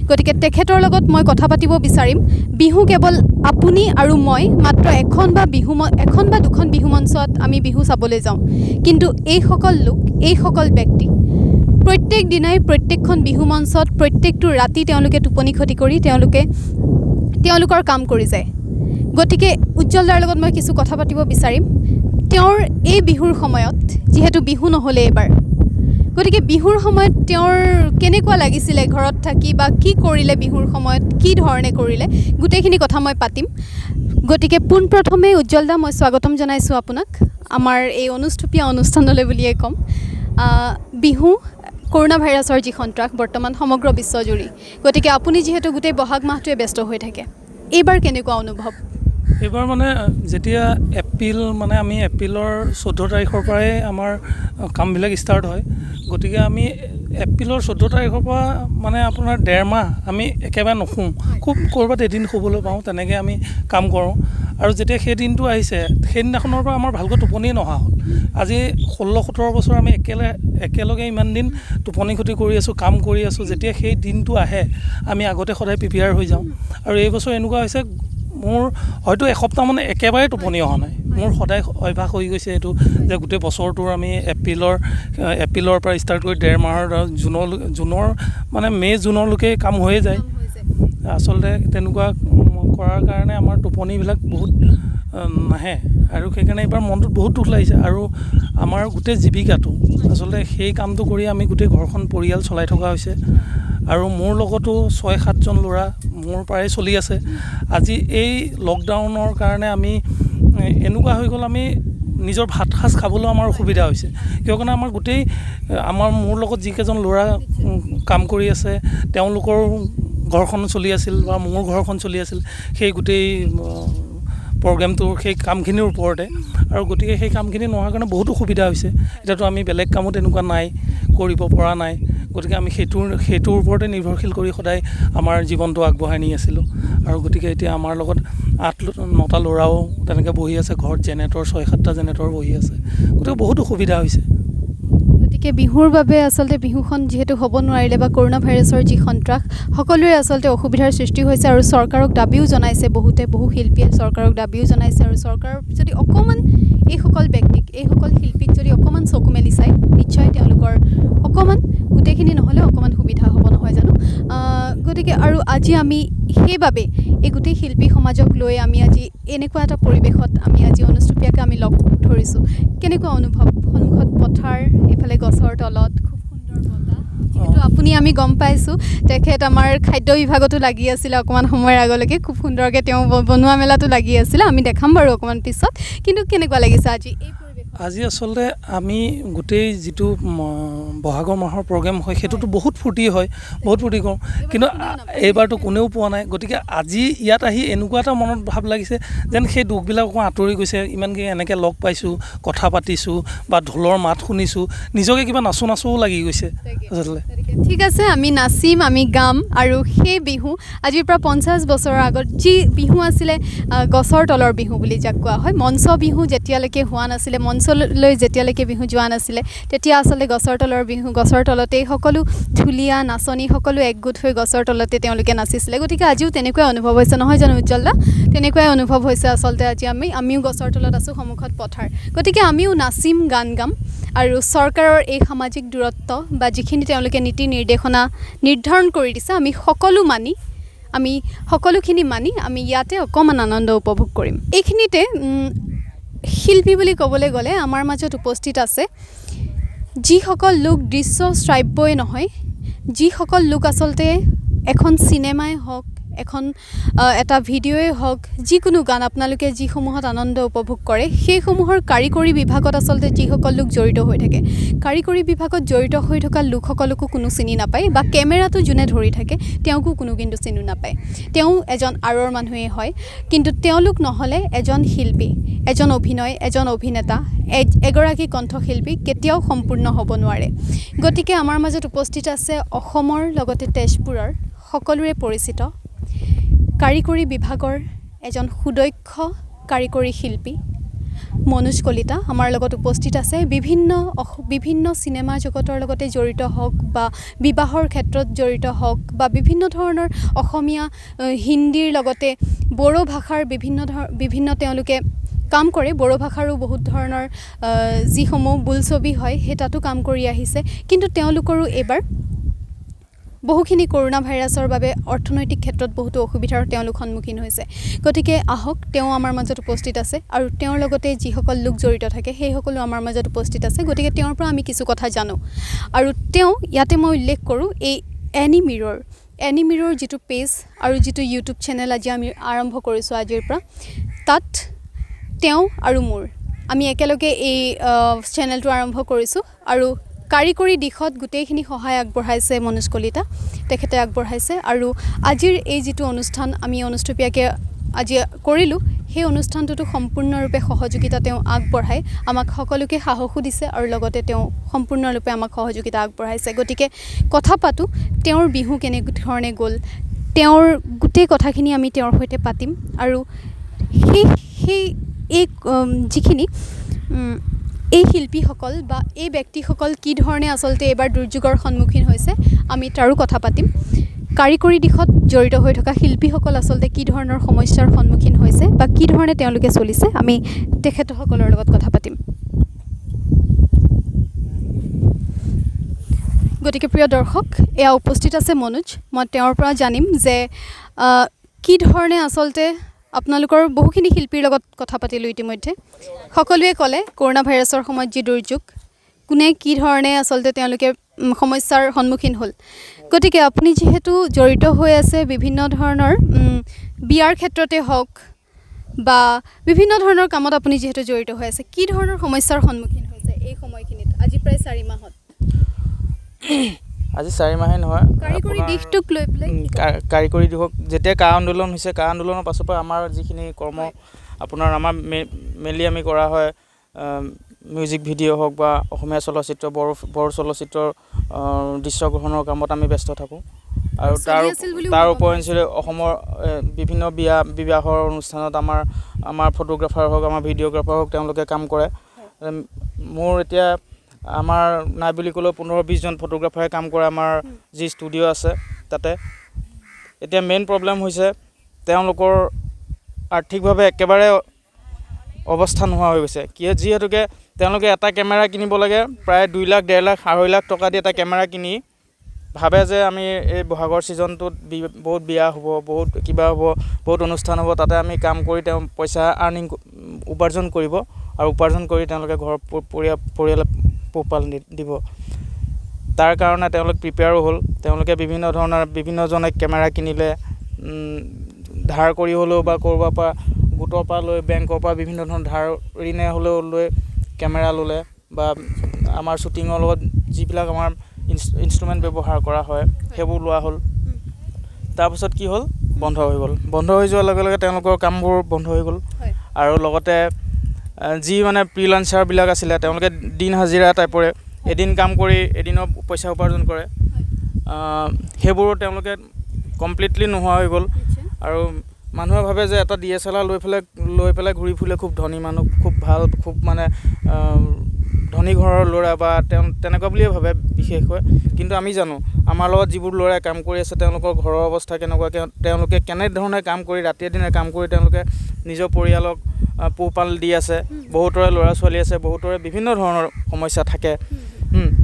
গতিকে তেখেতৰ লগত মই কথা পাতিব বিচাৰিম। বিহু কেৱল আপুনি আৰু মই মাত্ৰ এখন বা দুখন বিহু মঞ্চত আমি বিহু চাবলৈ যাওঁ, কিন্তু এইসকল ব্যক্তি প্ৰত্যেক দিনাই প্ৰত্যেকখন বিহু মঞ্চত প্ৰত্যেকটো ৰাতি তেওঁলোকে টোপনি ক্ষতি কৰি তেওঁলোকৰ কাম কৰি যায়। গতিকে উজ্জ্বল দাৰ লগত মই কিছু কথা পাতিব বিচাৰিম তেওঁৰ এই বিহুৰ সময়ত, যিহেতু বিহু নহ'লে এইবাৰ, গতিকে বিহুৰ সময়ত তেওঁৰ কেনেকুৱা লাগিছিলে ঘৰত থাকি, বা কি কৰিলে বিহুৰ সময়ত, কি ধৰণে কৰিলে, গোটেইখিনি কথা মই পাতিম। গতিকে পোনপ্ৰথমে উজ্জ্বল দা, মই স্বাগতম জনাইছোঁ আপোনাক আমাৰ এই অনুষ্ঠুপীয়া অনুষ্ঠানলৈ বুলিয়ে ক'ম। বিহু কৰোণা ভাইৰাছৰ যি সন্ত্ৰাস বৰ্তমান সমগ্ৰ বিশ্বজুৰি, গতিকে আপুনি যিহেতু গোটেই বহাগ মাহটোৱে ব্যস্ত হৈ থাকে, এইবাৰ কেনেকুৱা অনুভৱ? এইবাৰ মানে যেতিয়া আমি এপ্ৰিলৰ 14 তাৰিখৰ পৰাই আমাৰ কামবিলাক ষ্টাৰ্ট হয়, গতিকে আমি এপ্ৰিলৰ 14 তাৰিখৰ পৰা মানে আপোনাৰ 1.5 মাহ আমি একেবাৰে নুশুওঁ, খুব ক'ৰবাত এদিন শুবলৈ পাওঁ, তেনেকৈ আমি কাম কৰোঁ। আৰু যেতিয়া সেই দিনটো আহিছে, সেইদিনাখনৰ পৰা আমাৰ ভালকৈ টোপনি নহা হ'ল। আজি 16-17 বছৰ আমি একেলগে ইমান দিন টোপনি ক্ষতি কৰি আছোঁ, কাম কৰি আছোঁ। যেতিয়া সেই দিনটো আহে আমি আগতে সদায় প্ৰিপেয়াৰ হৈ যাওঁ। আৰু এই বছৰ এনেকুৱা হৈছে, মোৰ হয়তো এসপ্তাহমান একেবাৰে টোপনি অহা নাই। মোৰ সদায় অভ্যাস হৈ গৈছে এইটো যে গোটেই বছৰটোৰ আমি এপ্ৰিলৰ পৰা ষ্টাৰ্ট কৰি 1.5 মাহৰ জুনৰ মানে জুনলৈকে কাম হৈয়ে যায়। আচলতে তেনেকুৱা কৰাৰ কাৰণে আমাৰ টোপনিবিলাক বহুত নাহে, আৰু সেইকাৰণে এইবাৰ মনটোত বহুত দুখ লাগিছে। আৰু আমাৰ গোটেই জীৱিকাটো আচলতে সেই কামটো কৰি আমি গোটেই ঘৰখন পৰিয়াল চলাই থকা হৈছে। আৰু মোৰ লগতো 6-7জন ল'ৰা মোৰ পৰাই চলি আছে। আজি এই লকডাউনৰ কাৰণে আমি এনেকুৱা হৈ গ'ল, আমি নিজৰ ভাত সাজ খাবলৈও আমাৰ অসুবিধা হৈছে, কিয়নো আমাৰ মোৰ লগত যিকেইজন ল'ৰা কাম কৰি আছে তেওঁলোকৰ ঘৰখন চলি আছিল বা মোৰ ঘৰখন চলি আছিল সেই গোটেই প্ৰগ্ৰেমটোৰ সেই কামখিনিৰ ওপৰতে। আৰু গতিকে সেই কামখিনি নোহোৱাৰ কাৰণে বহুত অসুবিধা হৈছে। এতিয়াতো আমি বেলেগ কামত এনেকুৱা কৰিব পৰা নাই, গতিকে আমি সেইটোৰ ওপৰতে নিৰ্ভৰশীল কৰি সদায় আমাৰ জীৱনটো আগবঢ়াই নি আছিলোঁ। আৰু গতিকে এতিয়া আমাৰ লগত 8-9টা ল'ৰাও তেনেকৈ বহি আছে, ঘৰত জেনেৰেটৰ 6-7টা জেনেৰেটৰ বহি আছে, গতিকে বহুত অসুবিধা হৈছে। গতিকে বিহুৰ বাবে আচলতে বিহুখন যিহেতু হ'ব নোৱাৰিলে বা কৰোণা ভাইৰাছৰ যি সন্ত্ৰাস, সকলোৰে আচলতে অসুবিধাৰ সৃষ্টি হৈছে আৰু চৰকাৰক দাবীও জনাইছে বহু শিল্পীয়ে চৰকাৰক দাবীও জনাইছে আৰু চৰকাৰৰ যদি অকণমান এইসকল ব্যক্তিক, এইসকল শিল্পীক যদি অকণমান চকু মেলি চায়, নিশ্চয় তেওঁলোকৰ অকণমান, গোটেইখিনি নহ'লেও অকণমান সুবিধা হ'ব, নহয় জানো? গতিকে আৰু আজি আমি সেইবাবে এই গোটেই শিল্পী সমাজক লৈ আমি আজি এনেকুৱা এটা পৰিৱেশত আমি আজি অনুষ্টুপীয়াকৈ আমি লগ ধৰিছোঁ। কেনেকুৱা অনুভৱ? সন্মুখত পথাৰ, এইফালে গছৰ তলত খুব সুন্দৰ বতাহ। যিহেতু আপুনি আমি গম পাইছোঁ তেখেত আমাৰ খাদ্য বিভাগতো লাগি আছিলে অকণমান সময়ৰ আগলৈকে, খুব সুন্দৰকৈ তেওঁ বনোৱা মেলাটো লাগি আছিলে, আমি দেখাম বাৰু অকণমান পিছত। কিন্তু কেনেকুৱা লাগিছে আজি এই পৰিৱেশ? আজি আচলতে আমি গোটেই যিটো বহাগৰ মাহৰ প্ৰগ্ৰেম হয় সেইটোতো বহুত ফূৰ্তি হয়, বহুত ফূৰ্তি কৰোঁ, কিন্তু এইবাৰতো কোনেও পোৱা নাই। গতিকে আজি ইয়াত আহি এনেকুৱা এটা মনত ভাৱ লাগিছে যেন সেই দুখবিলাক অকণমান আঁতৰি গৈছে। ইমানকৈ এনেকৈ লগ পাইছোঁ, কথা পাতিছোঁ বা ঢোলৰ মাত শুনিছোঁ, নিজকে কিবা নাচো নাচোও লাগি গৈছে আচলতে। ঠিক আছে, আমি নাচিম, আমি গাম আৰু সেই বিহু আজিৰ পৰা 50 বছৰৰ আগত যি বিহু আছিলে, গছৰ তলৰ বিহু বুলি যাক কোৱা হয়, মঞ্চ বিহু যেতিয়ালৈকে হোৱা নাছিলে, মঞ্চলৈ যেতিয়ালৈকে বিহু যোৱা নাছিলে, তেতিয়া আচলতে গছৰ তলৰ বিহু, গছৰ তলতেই সকলো ঢুলীয়া নাচনী সকলো একগোট হৈ গছৰ তলতে তেওঁলোকে নাচিছিলে। গতিকে আজিও তেনেকুৱাই অনুভৱ হৈছে, নহয় জানো উজ্জ্বল দা? তেনেকুৱাই অনুভৱ হৈছে আচলতে আজি আমিও গছৰ তলত আছোঁ, সন্মুখত পথাৰ। গতিকে আমিও নাচিম, গান গাম আৰু চৰকাৰৰ এই সামাজিক দূৰত্ব বা যিখিনি তেওঁলোকে নীতি নিৰ্দেশনা নিৰ্ধাৰণ কৰি দিছে, আমি সকলোখিনি মানি আমি ইয়াতে অকণমান আনন্দ উপভোগ কৰিম। এইখিনিতে শিল্পী বুলি ক'বলৈ গ'লে আমাৰ মাজত উপস্থিত আছে যিসকল লোক দৃশ্য শ্ৰাব্যই নহয়, যিসকল লোক আচলতে এখন চিনেমাই হওক, এটা ভিডিঅ'ই হওক, যিকোনো গান আপোনালোকে যিসমূহত আনন্দ উপভোগ কৰে, সেইসমূহৰ কাৰিকৰী বিভাগত আচলতে যিসকল লোক জড়িত হৈ থাকে, কাৰিকৰী বিভাগত জড়িত হৈ থকা লোকসকলকো কোনো চিনি নাপায় বা কেমেৰাটো যোনে ধৰি থাকে তেওঁকো কোনো কিন্তু চিনি নাপায়। তেওঁ এজন আঁৰৰ মানুহেই হয়, কিন্তু তেওঁলোক নহ'লে এজন শিল্পী, এজন অভিনয়, এজন অভিনেতা, এগৰাকী কণ্ঠশিল্পী কেতিয়াও সম্পূৰ্ণ হ'ব নোৱাৰে। গতিকে আমাৰ মাজত উপস্থিত আছে অসমৰ লগতে তেজপুৰৰ সকলোৰে পৰিচিত কাৰিকৰী বিভাগৰ এজন সুদক্ষ কাৰিকৰী শিল্পী মনোজ কলিতা আমাৰ লগত উপস্থিত আছে। বিভিন্ন চিনেমা জগতৰ লগতে জড়িত হওক বা বিবাহৰ ক্ষেত্ৰত জড়িত হওক বা বিভিন্ন ধৰণৰ অসমীয়া, হিন্দীৰ লগতে বড়ো ভাষাৰ বিভিন্ন তেওঁলোকে কাম কৰে। বড়ো ভাষাৰো বহুত ধৰণৰ যিসমূহ বোলছবি হয় সেই তাতো কাম কৰি আহিছে, কিন্তু তেওঁলোকৰো এইবাৰ বহুখিনি কৰোণা ভাইৰাছৰ বাবে অৰ্থনৈতিক ক্ষেত্ৰত বহুতো অসুবিধাৰ তেওঁলোক সন্মুখীন হৈছে। গতিকে আহক, তেওঁ আমাৰ মাজত উপস্থিত আছে আৰু তেওঁৰ লগতে যিসকল লোক জড়িত থাকে সেই সকলো আমাৰ মাজত উপস্থিত আছে। গতিকে তেওঁৰ পৰা আমি কিছু কথা জানো আৰু তেওঁ ইয়াতে মই উল্লেখ কৰোঁ এই এনিমিৰৰ যিটো পেজ আৰু যিটো ইউটিউব চেনেল আজি আমি আৰম্ভ কৰিছোঁ আজিৰ পৰা, তাত তেওঁ আৰু আমি একেলগে এই চেনেলটো আৰম্ভ কৰিছোঁ আৰু কাৰিকৰী দিশত গোটেইখিনি সহায় আগবঢ়াইছে মনোজ কলিতা, তেখেতে আগবঢ়াইছে। আৰু আজিৰ এই যিটো অনুষ্ঠান আমি অনুষ্টুপীয়াকৈ আজি কৰিলোঁ, সেই অনুষ্ঠানটোতো সম্পূৰ্ণৰূপে সহযোগিতা তেওঁ আগবঢ়াই আমাক সকলোকে সাহসো দিছে আৰু লগতে তেওঁ সম্পূৰ্ণৰূপে আমাক সহযোগিতা আগবঢ়াইছে। গতিকে কথা পাতোঁ, তেওঁৰ বিহু কেনেধৰণে গ'ল, তেওঁৰ গোটেই কথাখিনি আমি তেওঁৰ সৈতে পাতিম আৰু যিখিনি এই শিল্পীসকল বা এই ব্যক্তিসকল কি ধৰণে আচলতে এইবাৰ দুৰ্যোগৰ সন্মুখীন হৈছে আমি তাৰো কথা পাতিম। কাৰিকৰী দিশত জড়িত হৈ থকা শিল্পীসকল আচলতে কি ধৰণৰ সমস্যাৰ সন্মুখীন হৈছে বা কি ধৰণে তেওঁলোকে চলিছে, আমি তেখেতসকলৰ লগত কথা পাতিম। গতিকে প্ৰিয় দৰ্শক, এয়া উপস্থিত আছে মনোজ। মই তেওঁৰ পৰা জানিম যে কি ধৰণে আচলতে আপোনালোকৰ বহুখিনি শিল্পীৰ লগত কথা পাতিলোঁ ইতিমধ্যে। সকলোৱে ক'লে কৰোণা ভাইৰাছৰ সময়ত যি দুৰ্যোগ, কোনে কি ধৰণে আচলতে তেওঁলোকে সমস্যাৰ সন্মুখীন হ'ল। গতিকে আপুনি যিহেতু জড়িত হৈ আছে বিভিন্ন ধৰণৰ বিয়াৰ ক্ষেত্ৰতে হওক বা বিভিন্ন ধৰণৰ কামত আপুনি যিহেতু জড়িত হৈ আছে, কি ধৰণৰ সমস্যাৰ সন্মুখীন হৈছে এই সময়খিনিত, আজি প্ৰায় 4 মাহত? আজি 4 মাহে নহয়, কাৰিকৰী দিশটোক লৈ পেলাই কাৰিকৰী দিশক যেতিয়া কা আন্দোলন হৈছে, কা আন্দোলনৰ পাছৰ পৰা আমাৰ যিখিনি কৰ্ম আপোনাৰ আমাৰ মেইনলি আমি কৰা হয় মিউজিক ভিডিঅ' হওক বা অসমীয়া চলচ্চিত্ৰ, বড়ো চলচ্চিত্ৰৰ দৃশ্যগ্ৰহণৰ কামত আমি ব্যস্ত থাকোঁ। আৰু তাৰ চলি আছিল বুলিও তাৰ মই গম উপৰিঞ্চি অসমৰ বিভিন্ন বিবাহৰ অনুষ্ঠানত আমাৰ ফটোগ্ৰাফাৰ হওক আমাৰ ভিডিঅ'গ্ৰাফাৰ হওক তেওঁলোকে কাম কৰে। মোৰ এতিয়া আমাৰ নাই বুলি ক'লেও 15-20 জন ফটোগ্ৰাফাৰে কাম কৰে আমাৰ যি ষ্টুডিঅ' আছে তাতে। এতিয়া মেইন প্ৰব্লেম হৈছে তেওঁলোকৰ আৰ্থিকভাৱে একেবাৰে অৱস্থা নোহোৱা হৈ গৈছে। যিহেতুকে তেওঁলোকে এটা কেমেৰা কিনিব লাগে প্ৰায় 2 লাখ 1.5 লাখ 2.5 লাখ টকা দি এটা কেমেৰা কিনি ভাবে যে আমি এই বহাগৰ ছিজনটোত বহুত বিয়া হ'ব, বহুত কিবা হ'ব, বহুত অনুষ্ঠান হ'ব, তাতে আমি কাম কৰি তেওঁ পইচা উপাৰ্জন কৰিব আৰু উপাৰ্জন কৰি তেওঁলোকে ঘৰৰ পৰিয়াল পোহপাল দিব। তাৰ কাৰণে তেওঁলোক প্ৰিপেয়াৰো হ'ল। তেওঁলোকে বিভিন্নজনে কেমেৰা কিনিলে, ধাৰ কৰি হ'লেও বা ক'ৰবাৰ পৰা গোটৰ পৰা লৈ বেংকৰ পৰা বিভিন্ন ধৰণৰ ধাৰ ঋণে হ'লেও লৈ কেমেৰা ল'লে বা আমাৰ শ্বুটিঙৰ লগত যিবিলাক আমাৰ ইনষ্ট্ৰুমেণ্ট ব্যৱহাৰ কৰা হয় সেইবোৰ লোৱা হ'ল। তাৰপিছত কি হ'ল, বন্ধ হৈ গ'ল। বন্ধ হৈ যোৱাৰ লগে লগে তেওঁলোকৰ কামবোৰ বন্ধ হৈ গ'ল। আৰু লগতে যি মানে ফ্ৰীলান্সাৰবিলাক আছিলে তেওঁলোকে দিন হাজিৰা টাইপৰে এদিন কাম কৰি এদিনৰ পইচা উপাৰ্জন কৰে, সেইবোৰো তেওঁলোকে কমপ্লিটলি নোহোৱা হৈ গ'ল। আৰু মানুহে ভাবে যে এটা DSLR লৈ পেলাই ঘূৰি ফুৰিলে খুব ধনী মানুহ, খুব ভাল, খুব মানে ধনী ঘৰৰ ল'ৰা বা তেনেকুৱা বুলিয়ে ভাবে বিশেষকৈ। কিন্তু আমি জানো আমাৰ লগত যিবোৰ ল'ৰাই কাম কৰি আছে তেওঁলোকৰ ঘৰৰ অৱস্থা কেনেকুৱা, তেওঁলোকে কেনেধৰণে কাম কৰি ৰাতিয়ে দিনে কাম কৰি তেওঁলোকে নিজৰ পৰিয়ালক পোহপাল দি আছে। বহুতৰে ল'ৰা ছোৱালী আছে, বহুতৰে বিভিন্ন ধৰণৰ সমস্যা থাকে।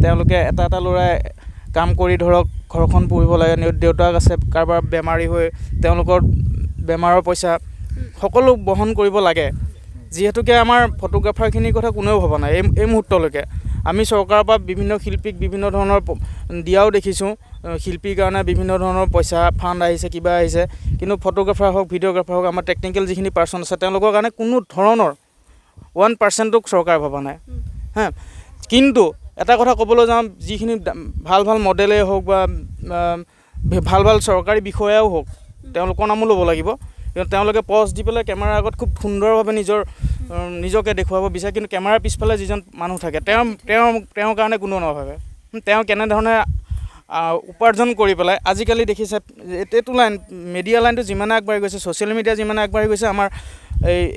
তেওঁলোকে এটা ল'ৰাই কাম কৰি ধৰক ঘৰখন পুহিব লাগে, দেউতাক আছে কাৰোবাৰ বেমাৰী হৈ তেওঁলোকৰ বেমাৰৰ পইচা সকলো বহন কৰিব লাগে। যিহেতুকে আমাৰ ফটোগ্ৰাফাৰখিনিৰ কথা কোনেও ভবা নাই এই মুহূৰ্তলৈকে। আমি চৰকাৰৰ পৰা বিভিন্ন শিল্পীক বিভিন্ন ধৰণৰ দিয়াও দেখিছোঁ, শিল্পীৰ কাৰণে বিভিন্ন ধৰণৰ পইচা ফাণ্ড আহিছে, কিবা আহিছে, কিন্তু ফটোগ্ৰাফাৰ হওক ভিডিঅ'গ্ৰাফাৰ হওক আমাৰ টেকনিকেল যিখিনি পাৰ্চন আছে তেওঁলোকৰ কাৰণে কোনো ধৰণৰ 1%ক চৰকাৰে ভবা নাই। কিন্তু এটা কথা ক'বলৈ যাওঁ, যিখিনি ভাল মডেলেই হওক বা ভাল চৰকাৰী বিষয়াও হওক তেওঁলোকৰ নামো ল'ব লাগিব। কিন্তু তেওঁলোকে পজ দি পেলাই কেমেৰাৰ আগত খুব সুন্দৰভাৱে নিজকে দেখুৱাব বিচাৰে, কিন্তু কেমেৰাৰ পিছফালে যিজন মানুহ থাকে তেওঁৰ কাৰণে কোনো নাভাবে। তেওঁ কেনেধৰণে উপাৰ্জন কৰি পেলাই আজিকালি দেখিছে এইটো লাইন মিডিয়া লাইনটো যিমানে আগবাঢ়ি গৈছে, ছ'চিয়েল মিডিয়া যিমানে আগবাঢ়ি গৈছে, আমাৰ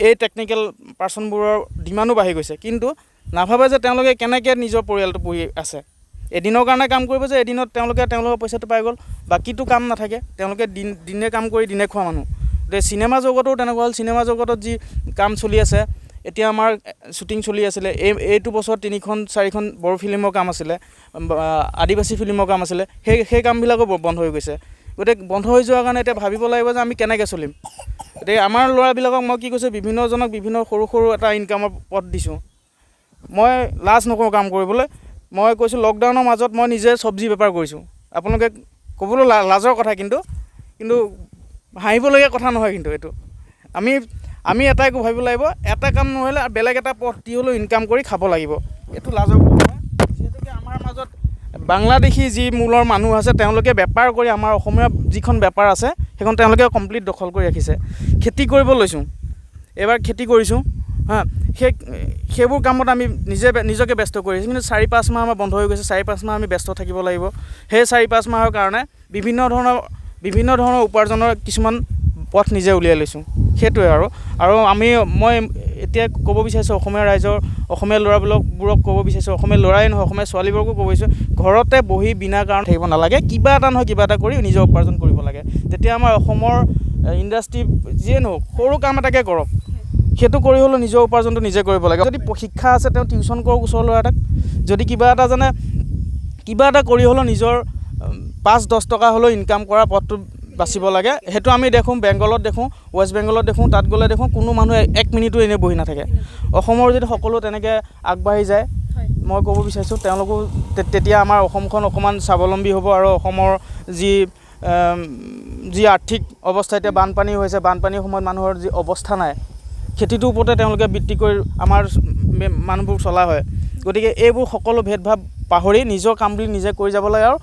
এই টেকনিকেল পাৰ্চনবোৰৰ ডিমাণ্ডো বাঢ়ি গৈছে। কিন্তু নাভাবে যে তেওঁলোকে কেনেকৈ নিজৰ পৰিয়ালটো পুহি আছে। এদিনৰ কাৰণে কাম কৰিব যে এদিনত তেওঁলোকৰ পইচাটো পাই গ'ল, বাকীটো কাম নাথাকে। তেওঁলোকে দিনে কাম কৰি দিনে খোৱা মানুহ। গতিকে চিনেমা জগতো তেনেকুৱা হ'ল। চিনেমা জগতত যি কাম চলি আছে, এতিয়া আমাৰ শ্বুটিং চলি আছিলে, এইটো বছৰত 3-4খন বড়ো ফিল্মৰ কাম আছিলে, আদিবাসী ফিল্মৰ কাম আছিলে, সেই কামবিলাকো বন্ধ হৈ গৈছে। গতিকে বন্ধ হৈ যোৱাৰ কাৰণে এতিয়া ভাবিব লাগিব যে আমি কেনেকৈ চলিম। গতিকে আমাৰ ল'ৰাবিলাকক মই কি কৈছোঁ, বিভিন্নজনক বিভিন্ন সৰু এটা ইনকামৰ পথ দিছোঁ। মই লাজ নকৰোঁ কাম কৰিবলৈ। মই কৈছোঁ লকডাউনৰ মাজত মই নিজে চব্জি বেপাৰ কৰিছোঁ। আপোনালোকে ক'বলৈ লাজৰ কথা, কিন্তু হাঁহিবলগীয়া কথা নহয়। কিন্তু এইটো আমি এটাই ভাবিব লাগিব, এটা কাম নহ'লে বেলেগ এটা পথ দি হ'লেও ইনকাম কৰি খাব লাগিব। এইটো লাজৰ কথা নহয়। যিহেতুকে আমাৰ মাজত বাংলাদেশী যি মূলৰ মানুহ আছে তেওঁলোকে বেপাৰ কৰি আমাৰ অসমীয়া যিখন বেপাৰ আছে সেইখন তেওঁলোকে কমপ্লিট দখল কৰি ৰাখিছে। খেতি কৰিব লৈছোঁ, এইবাৰ খেতি কৰিছোঁ। সেইবোৰ কামত আমি নিজকে ব্যস্ত কৰি আছোঁ। কিন্তু 4-5 মাহ আমাৰ বন্ধ হৈ গৈছে। 4-5 মাহ আমি ব্যস্ত থাকিব লাগিব। সেই 4-5 মাহৰ কাৰণে বিভিন্ন ধৰণৰ উপাৰ্জনৰ কিছুমান পথ নিজে উলিয়াই লৈছোঁ। সেইটোৱে আৰু মই এতিয়া ক'ব বিচাৰিছোঁ অসমীয়া ৰাইজৰ, অসমীয়া ল'ৰাবোৰক ক'ব বিচাৰিছোঁ, অসমীয়া ল'ৰাই নহয় অসমীয়া ছোৱালীবোৰকো ক'ব বিচাৰিছোঁ, ঘৰতে বহি বিনা কাৰণ থাকিব নালাগে। কিবা এটা নহয় কিবা এটা কৰি নিজৰ উপাৰ্জন কৰিব লাগে। তেতিয়া আমাৰ অসমৰ ইণ্ডাষ্ট্ৰি যিয়ে নহওক সৰু কাম এটাকে কৰক, সেইটো কৰি হ'লেও নিজৰ উপাৰ্জনটো নিজে কৰিব লাগে। যদি শিক্ষা আছে তেওঁ টিউশ্যন কৰক ওচৰৰ ল'ৰা এটাক। যদি কিবা এটা জানে কিবা এটা কৰি হ'লেও নিজৰ 5-10 টকা হ'লেও ইনকাম কৰা পথটো বাচিব লাগে। সেইটো আমি দেখোঁ বেংগলত দেখোঁ, ৱেষ্ট বেংগলত দেখোঁ, তাত গ'লে দেখোঁ কোনো মানুহে 1 মিনিটো এনেই বহি নাথাকে। অসমৰ যদি সকলো তেনেকৈ আগবাঢ়ি যায়, মই ক'ব বিচাৰিছোঁ তেওঁলোকো তেতিয়া আমাৰ অসমখন অকণমান স্বাৱলম্বী হ'ব। আৰু অসমৰ যি আৰ্থিক অৱস্থা, এতিয়া বানপানী হৈছে, বানপানীৰ সময়ত মানুহৰ যি অৱস্থা নাই, খেতিটোৰ ওপৰতে তেওঁলোকে ভিত্তি কৰি আমাৰ মানুহবোৰ চলা হয়। গতিকে এইবোৰ সকলো ভেদভাৱ পাহৰি নিজৰ কাম বুলি নিজে কৰি যাব লাগে। আৰু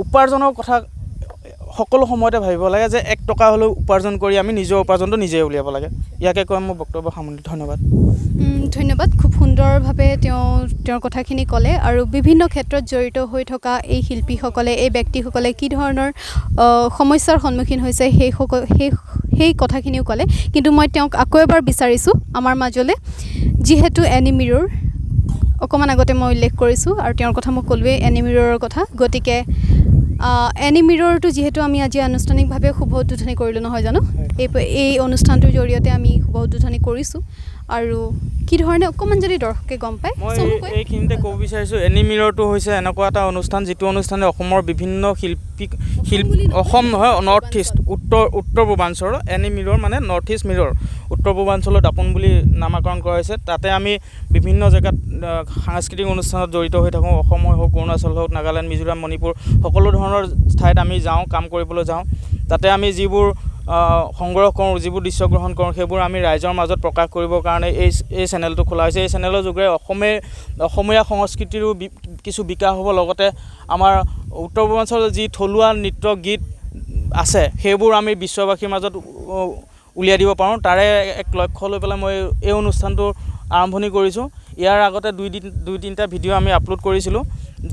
উপাৰ্জনৰ কথা সকলো সময়তে ভাবিব লাগে যে 1 টকা হ'লেও উপাৰ্জন কৰি আমি নিজৰ উপাৰ্জনটো নিজে উলিয়াব লাগে। ইয়াকে কৈ মোৰ বক্তব্য সামৰণি। ধন্যবাদ। ধন্যবাদ। খুব সুন্দৰভাৱে তেওঁৰ কথাখিনি ক'লে আৰু বিভিন্ন ক্ষেত্ৰত জড়িত হৈ থকা এই শিল্পীসকলে, এই ব্যক্তিসকলে কি ধৰণৰ সমস্যাৰ সন্মুখীন হৈছে সেই কথাখিনিও ক'লে। কিন্তু মই তেওঁক আকৌ এবাৰ বিচাৰিছোঁ আমাৰ মাজলৈ, যিহেতু এনিমিৰৰ অকণমান আগতে মই উল্লেখ কৰিছোঁ আৰু তেওঁৰ কথা মই ক'লোৱেই এনিমিৰৰ কথা, গতিকে এনিমিৰৰটো যিহেতু আমি আজি আনুষ্ঠানিকভাৱে শুভ উদ্বোধনী কৰিলোঁ নহয় জানো, এই অনুষ্ঠানটোৰ জৰিয়তে আমি শুভ উদ্বোধনী কৰিছোঁ। আৰু কি ধৰণে অকণমান যদি দৰ্শকে গম পায়, মই এইখিনিতে ক'ব বিচাৰিছোঁ এনিমিৰৰটো হৈছে এনেকুৱা এটা অনুষ্ঠান যিটো অনুষ্ঠানে অসমৰ বিভিন্ন অসম নহয়, নৰ্থ ইষ্ট উত্তৰ পূৰ্বাঞ্চলৰ এনিমিৰৰ মানে নৰ্থ ইষ্ট মিৰৰ উত্তৰ পূৰ্বাঞ্চলৰ দাপোন বুলি নামাকৰণ কৰা হৈছে। তাতে আমি বিভিন্ন জেগাত সাংস্কৃতিক অনুষ্ঠানত জড়িত হৈ থাকোঁ। অসমৰ হওক, অৰুণাচল হওক, নাগালেণ্ড, মিজোৰাম, মণিপুৰ সকলো ধৰণৰ ঠাইত আমি যাওঁ, কাম কৰিবলৈ যাওঁ। তাতে আমি যিবোৰ সংগ্ৰহ কৰোঁ, যিবোৰ দৃশ্য গ্ৰহণ কৰোঁ, সেইবোৰ আমি ৰাইজৰ মাজত প্ৰকাশ কৰিবৰ কাৰণে এই চেনেলটো খোলা হৈছে। এই চেনেলৰ যোগেৰে অসমীয়া সংস্কৃতিৰো কিছু বিকাশ হ'ব, লগতে আমাৰ উত্তৰ পূৰ্বাঞ্চলৰ যি থলুৱা নৃত্য গীত আছে সেইবোৰ আমি বিশ্ববাসীৰ মাজত উলিয়াই দিব পাৰোঁ। তাৰে এক লক্ষ্য লৈ পেলাই মই এই অনুষ্ঠানটো আৰম্ভণি কৰিছোঁ। ইয়াৰ আগতে 2-3টা ভিডিঅ' আমি আপলোড কৰিছিলোঁ,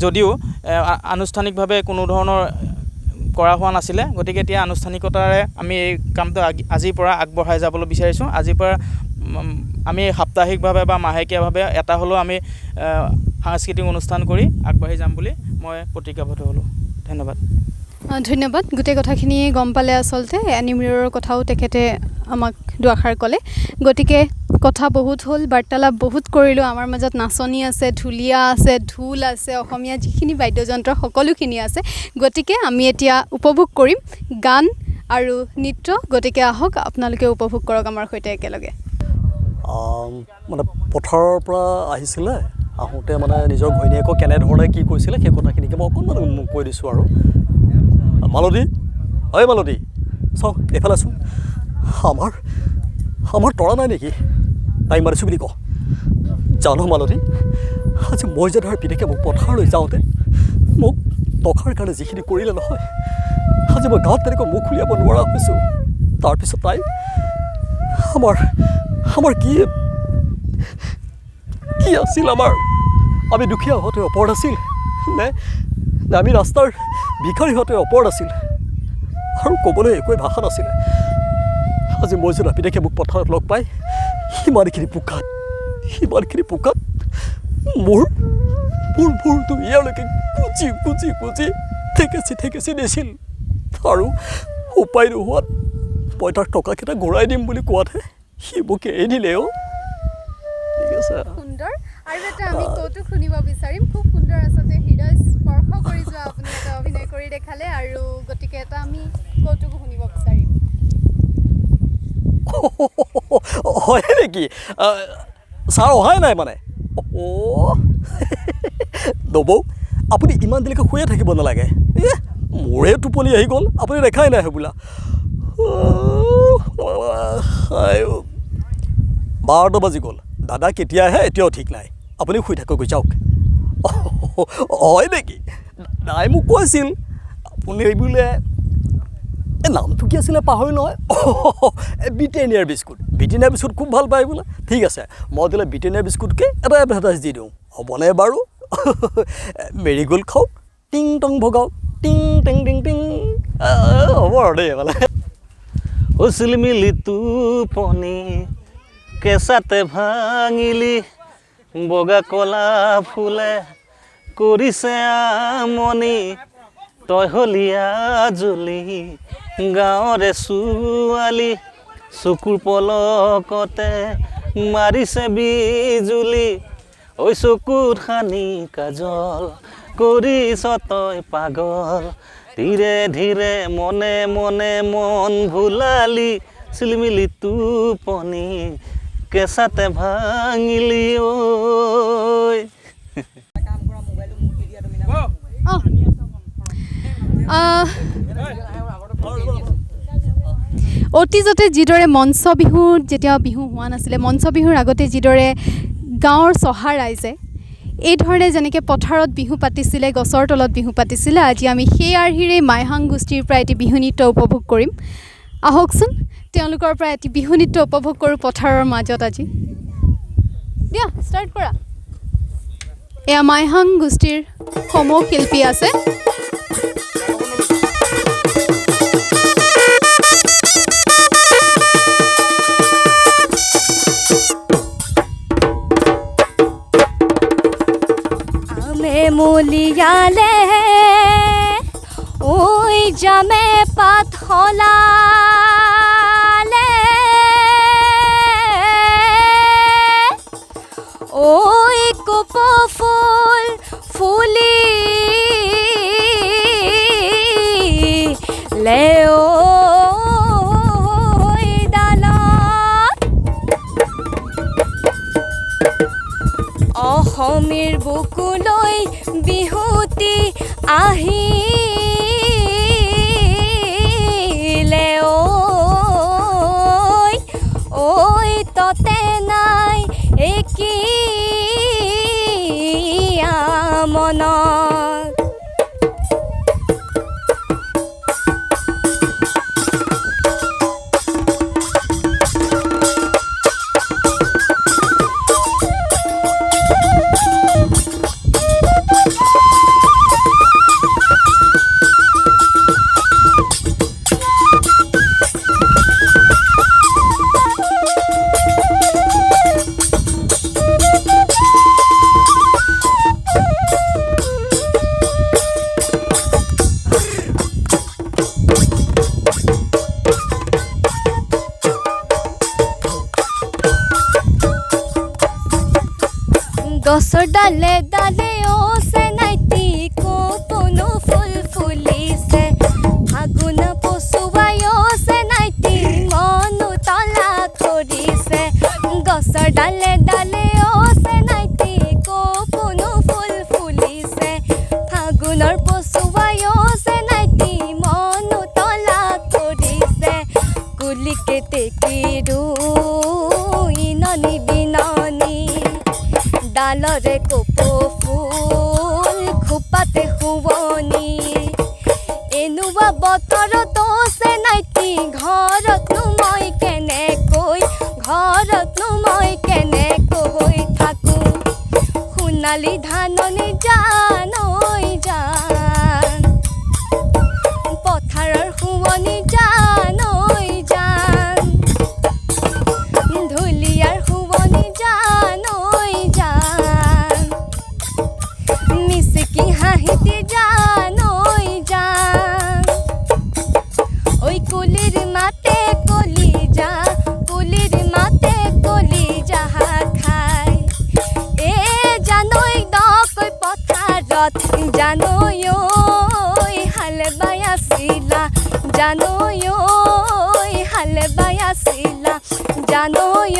যদিও আনুষ্ঠানিকভাৱে কোনো ধৰণৰ কৰা হোৱা নাছিলে। গতিকে এতিয়া আনুষ্ঠানিকতাৰে আমি এই কামটো আজিৰ পৰা আগবঢ়াই যাবলৈ বিচাৰিছোঁ। আজিৰ পৰা আমি সাপ্তাহিকভাৱে বা মাহেকীয়াভাৱে এটা হ'লেও আমি সাংস্কৃতিক অনুষ্ঠান কৰি আগবাঢ়ি যাম বুলি মই প্ৰতিজ্ঞাবদ্ধ হ'লোঁ। ধন্যবাদ। ধন্যবাদ। গোটেই কথাখিনি গম পালে আচলতে এনিমিৰৰ কথাও তেখেতে আমাক দুআষাৰ ক'লে। গতিকে কথা বহুত হ'ল, বাৰ্তালাপ বহুত কৰিলোঁ। আমাৰ মাজত নাচনী আছে, ঢুলীয়া আছে, ঢোল আছে, অসমীয়া যিখিনি বাদ্যযন্ত্ৰ সকলোখিনি আছে। গতিকে আমি এতিয়া উপভোগ কৰিম গান আৰু নৃত্য। গতিকে আহক আপোনালোকে উপভোগ কৰক আমাৰ সৈতে একেলগে। মানে পথাৰৰ পৰা আহিছিলে, আহোঁতে মানে নিজৰ ঘৈণীয়েকক কেনেধৰণে কি কৰিছিলে সেই কথাখিনিকে মই অকণমান কৈ দিছোঁ আৰু। মালতী, ঐ মালতী, চাওঁ এইফালে আছোঁ। আমাৰ তৰা নাই নেকি? তাইক মাৰিছোঁ বুলি কওঁ। জানো মালতী, আজি মই যে ধৰ পিতেকে মোক পথাৰলৈ যাওঁতে মোক টকাৰ কাৰণে যিখিনি কৰিলে নহয়, আজি মই গাঁৱত তেনেকৈ মুখ উলিয়াব নোৱাৰা হৈছোঁ। তাৰপিছত তাই আমাৰ কি আছিল? আমি দুখীয়া হোৱাতে অপৰাধ আছিল নে আমি ৰাস্তাৰ ভিখাৰী হোৱাতে অপৰাধ আছিল? আৰু ক'বলৈ একোৱেই ভাষা নাছিলে। আজি মই যে নাপিতেকে মোক পথাৰত লগ পাই সিমানখিনি বোকাত মোৰ ভুৰটো ইয়ালৈকে কুচি ঠেকেচি দিছিল। আৰু উপায় নোহোৱাত মই তাৰ টকাকেইটা ঘূৰাই দিম বুলি কোৱাতহে সি মোক এৰি দিলেও। ঠিক আছে, সুন্দৰ। আৰু এটা আমি কৌতুক শুনিব বিচাৰিম। খুব সুন্দৰ আচলতে হৃদয় স্পৰ্শ কৰি যোৱা আপুনি এটা অভিনয় কৰি দেখালে, আৰু গতিকে এটা আমি কৌতুকো শুনিব বিচাৰিম। হয় নেকি? ছাৰ অহাই নাই মানে? নবৌ, আপুনি ইমান দেৰিলৈকে শুয়ে থাকিব নালাগে। মোৰে টোপনি আহি গ'ল, আপুনি দেখাই নাই হ'বলা। 12টা বাজি গ'ল। দাদা কেতিয়া আহে এতিয়াও ঠিক নাই। আপুনি শুই থাকগৈ যাওক। হয় নেকি? নাই মোক কৈছিল আপুনি বোলে নামটো কি আছিলে পাহৰি নহয়। ব্ৰিটেনিয়াৰ বিস্কুট খুব ভাল পায় বোলে। ঠিক আছে, মই দিলে ব্ৰিটেনিয়াৰ বিস্কুটকে এটা এডভাৰটাইজ দি দিওঁ, হ'বনে বাৰু? মেৰিগ'ল্ড খাওক, টিং টং ভগাওক, টিং টিং টিং টিং। হ'ব আৰু দেই মানে। হৈছিল মিলি টোপনি কেঁচাতে ভাঙিলি, বগা কলা ফুলে কৰিছে আমনি, তই হলিয়া জুলি গাঁৱৰে ছোৱালী, চকুৰ পলকতে মাৰিছে বিজুলি, ঐ চকুত সানি কাজল কৰিছ তই পাগল, ধীৰে ধীৰে মনে মনে মন ভুলালি, চিলমিলি টোপনি কেঁচাতে ভাঙিলি ঐ। অতীজতে যিদৰে মঞ্চ বিহুত যেতিয়া বিহু হোৱা নাছিলে, মঞ্চ বিহুৰ আগতে যিদৰে গাঁৱৰ চহা ৰাইজে এই ধৰণে যেনেকৈ পথাৰত বিহু পাতিছিলে, গছৰ তলত বিহু পাতিছিলে, আজি আমি সেই আৰ্হিৰে মাইহাং গোষ্ঠীৰ পৰা এটি বিহু নৃত্য উপভোগ কৰিম। আহকচোন তেওঁলোকৰ পৰা এটি বিহু নৃত্য উপভোগ কৰোঁ পথাৰৰ মাজত আজি। দিয়া ষ্টাৰ্ট কৰা। এয়া মাইহাং গোষ্ঠীৰ সমূহ শিল্পী আছে। মলিয়ালে ওই জামে পাত হলালে ওই কুপ ফুল ফুলি লেও অসমীৰ বুকুলৈ বিহুতি আহিলে ঐ ততে নাই একি মনত গছৰ ডালে ডালে অছে নাইতি কোপনো ফুল ফুলিছে ফাগুন পচুৱাই অছে নাইতি মনো তলা কৰিছে গছৰ ডালে ডালে অছে নাইতি কোপনো ফুল ফুলিছে ফাগুনৰ পচুৱাই অছে নাইতি মনো তলা কৰিছে কুলিকে টেকি ইননি বিননি ডালৰে কপৌ ফুল খোপাতে শুৱনি এনেকুৱা বতৰত আছে নাইতি ঘৰতনো মই কেনেকৈ থাকো সোণালী ধাননি জানৈ জান পথাৰৰ শুৱনি জানৈ জান ঢুলীয়াৰ শুৱনি জানৈ জান মিচিকি হাঁহিতি জানৈ জান ঐ কুলিৰ মাতে কলিজা খাই এ জানৈ দকৈ পথাৰত জানৈ হাল বাই আছিলা জানৈ হাল বাই আছিলা জানৈ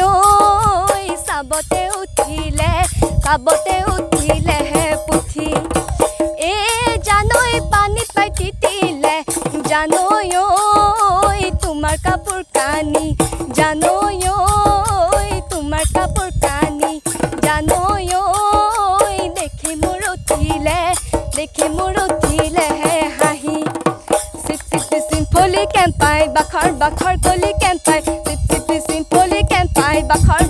চাবতে উঠিলে হে পুঠি এ জানৈ পানীত পাই তিতিলে জানৈ তোমাৰ কাপোৰ কানি জানৈ তোমাৰ কাপোৰ কানি জানৈ দেখি মোৰ উঠিলে হে হাঁহি চিপচিপি চিম্পলি কেম্পাই বাখৰ কলি কেম্পাই চিপচিপি চিম্পলি কেম্পাই বাখৰ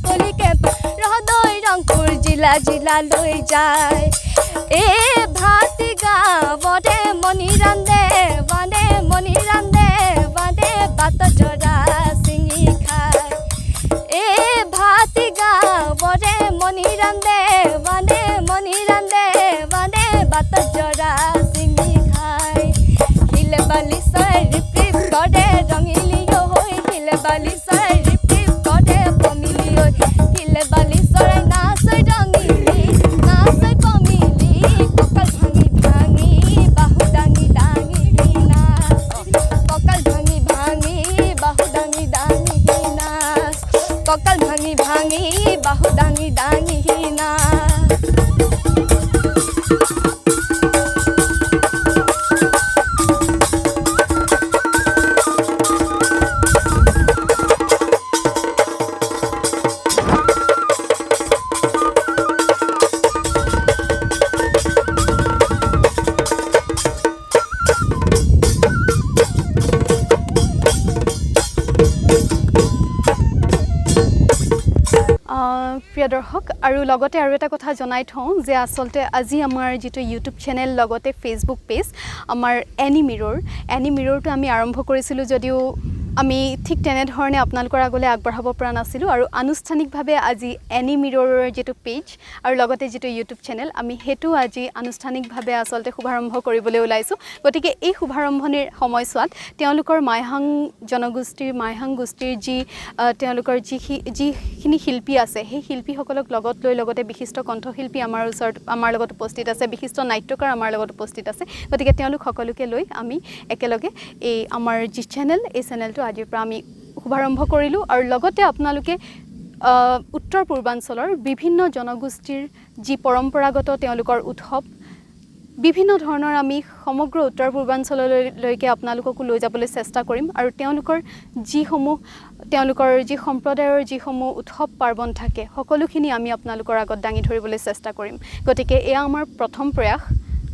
কলি কেম্পাই ৰহদৈ ৰংপুৰ জিলা লৈ যায় এ ভাতি গাৱতে মণি ৰান্ধে বান্ধে বাট জৰা চিঙি খায় এ ভাতি গাৱতে মণি ৰান্ধে বান্ধে বাট জৰা চিঙি খায় শিলে বালি চৰাই ৰিপিপ কৰে ৰঙিলি হৈ শিলে বালি চৰাই ৰিপিপ কৰে পমিলি হৈ শিলে বালি চৰাই নাচৈ ৰঙিলি পমিলি কঁকাল ভাঙি বাহু দাঙি নাচ কঁকাল ভাঙি বাহু দাঙি নাচ কঁকাল ভাঙি বাহু দাঙি নাচ প্ৰিয় দৰ্শক আৰু লগতে আৰু এটা কথা জনাই থওঁ যে আচলতে আজি আমাৰ যিটো ইউটিউব চেনেল লগতে ফেচবুক পেজ আমাৰ এনি মিৰৰটো আমি আৰম্ভ কৰিছিলোঁ যদিও আমি ঠিক তেনেধৰণে আপোনালোকৰ আগলৈ আগবঢ়াব পৰা নাছিলোঁ আৰু আনুষ্ঠানিকভাৱে আজি এনি মিৰৰৰ যিটো পেজ আৰু লগতে যিটো ইউটিউব চেনেল আমি সেইটো আজি আনুষ্ঠানিকভাৱে আচলতে শুভাৰম্ভ কৰিবলৈ ওলাইছোঁ গতিকে এই শুভাৰম্ভণিৰ সময়ছোৱাত তেওঁলোকৰ মাইহাং জনগোষ্ঠীৰ মাইহাং গোষ্ঠীৰ তেওঁলোকৰ যিখিনি শিল্পী আছে সেই শিল্পীসকলক লগত লৈ লগতে বিশিষ্ট কণ্ঠশিল্পী আমাৰ লগত উপস্থিত আছে বিশিষ্ট নাট্যকাৰ আমাৰ লগত উপস্থিত আছে গতিকে তেওঁলোক সকলোকে লৈ আমি একেলগে এই আমাৰ যি চেনেল এই চেনেলটো আজিৰ পৰা আমি শুভাৰম্ভ কৰিলোঁ আৰু লগতে আপোনালোকে উত্তৰ পূৰ্বাঞ্চলৰ বিভিন্ন জনগোষ্ঠীৰ যি পৰম্পৰাগত তেওঁলোকৰ উৎসৱ বিভিন্ন ধৰণৰ আমি সমগ্ৰ উত্তৰ পূৰ্বাঞ্চললৈকে আপোনালোককো লৈ যাবলৈ চেষ্টা কৰিম আৰু তেওঁলোকৰ যি সম্প্ৰদায়ৰ যিসমূহ উৎসৱ পাৰ্বণ থাকে সকলোখিনি আমি আপোনালোকৰ আগত দাঙি ধৰিবলৈ চেষ্টা কৰিম গতিকে এয়া আমাৰ প্ৰথম প্ৰয়াস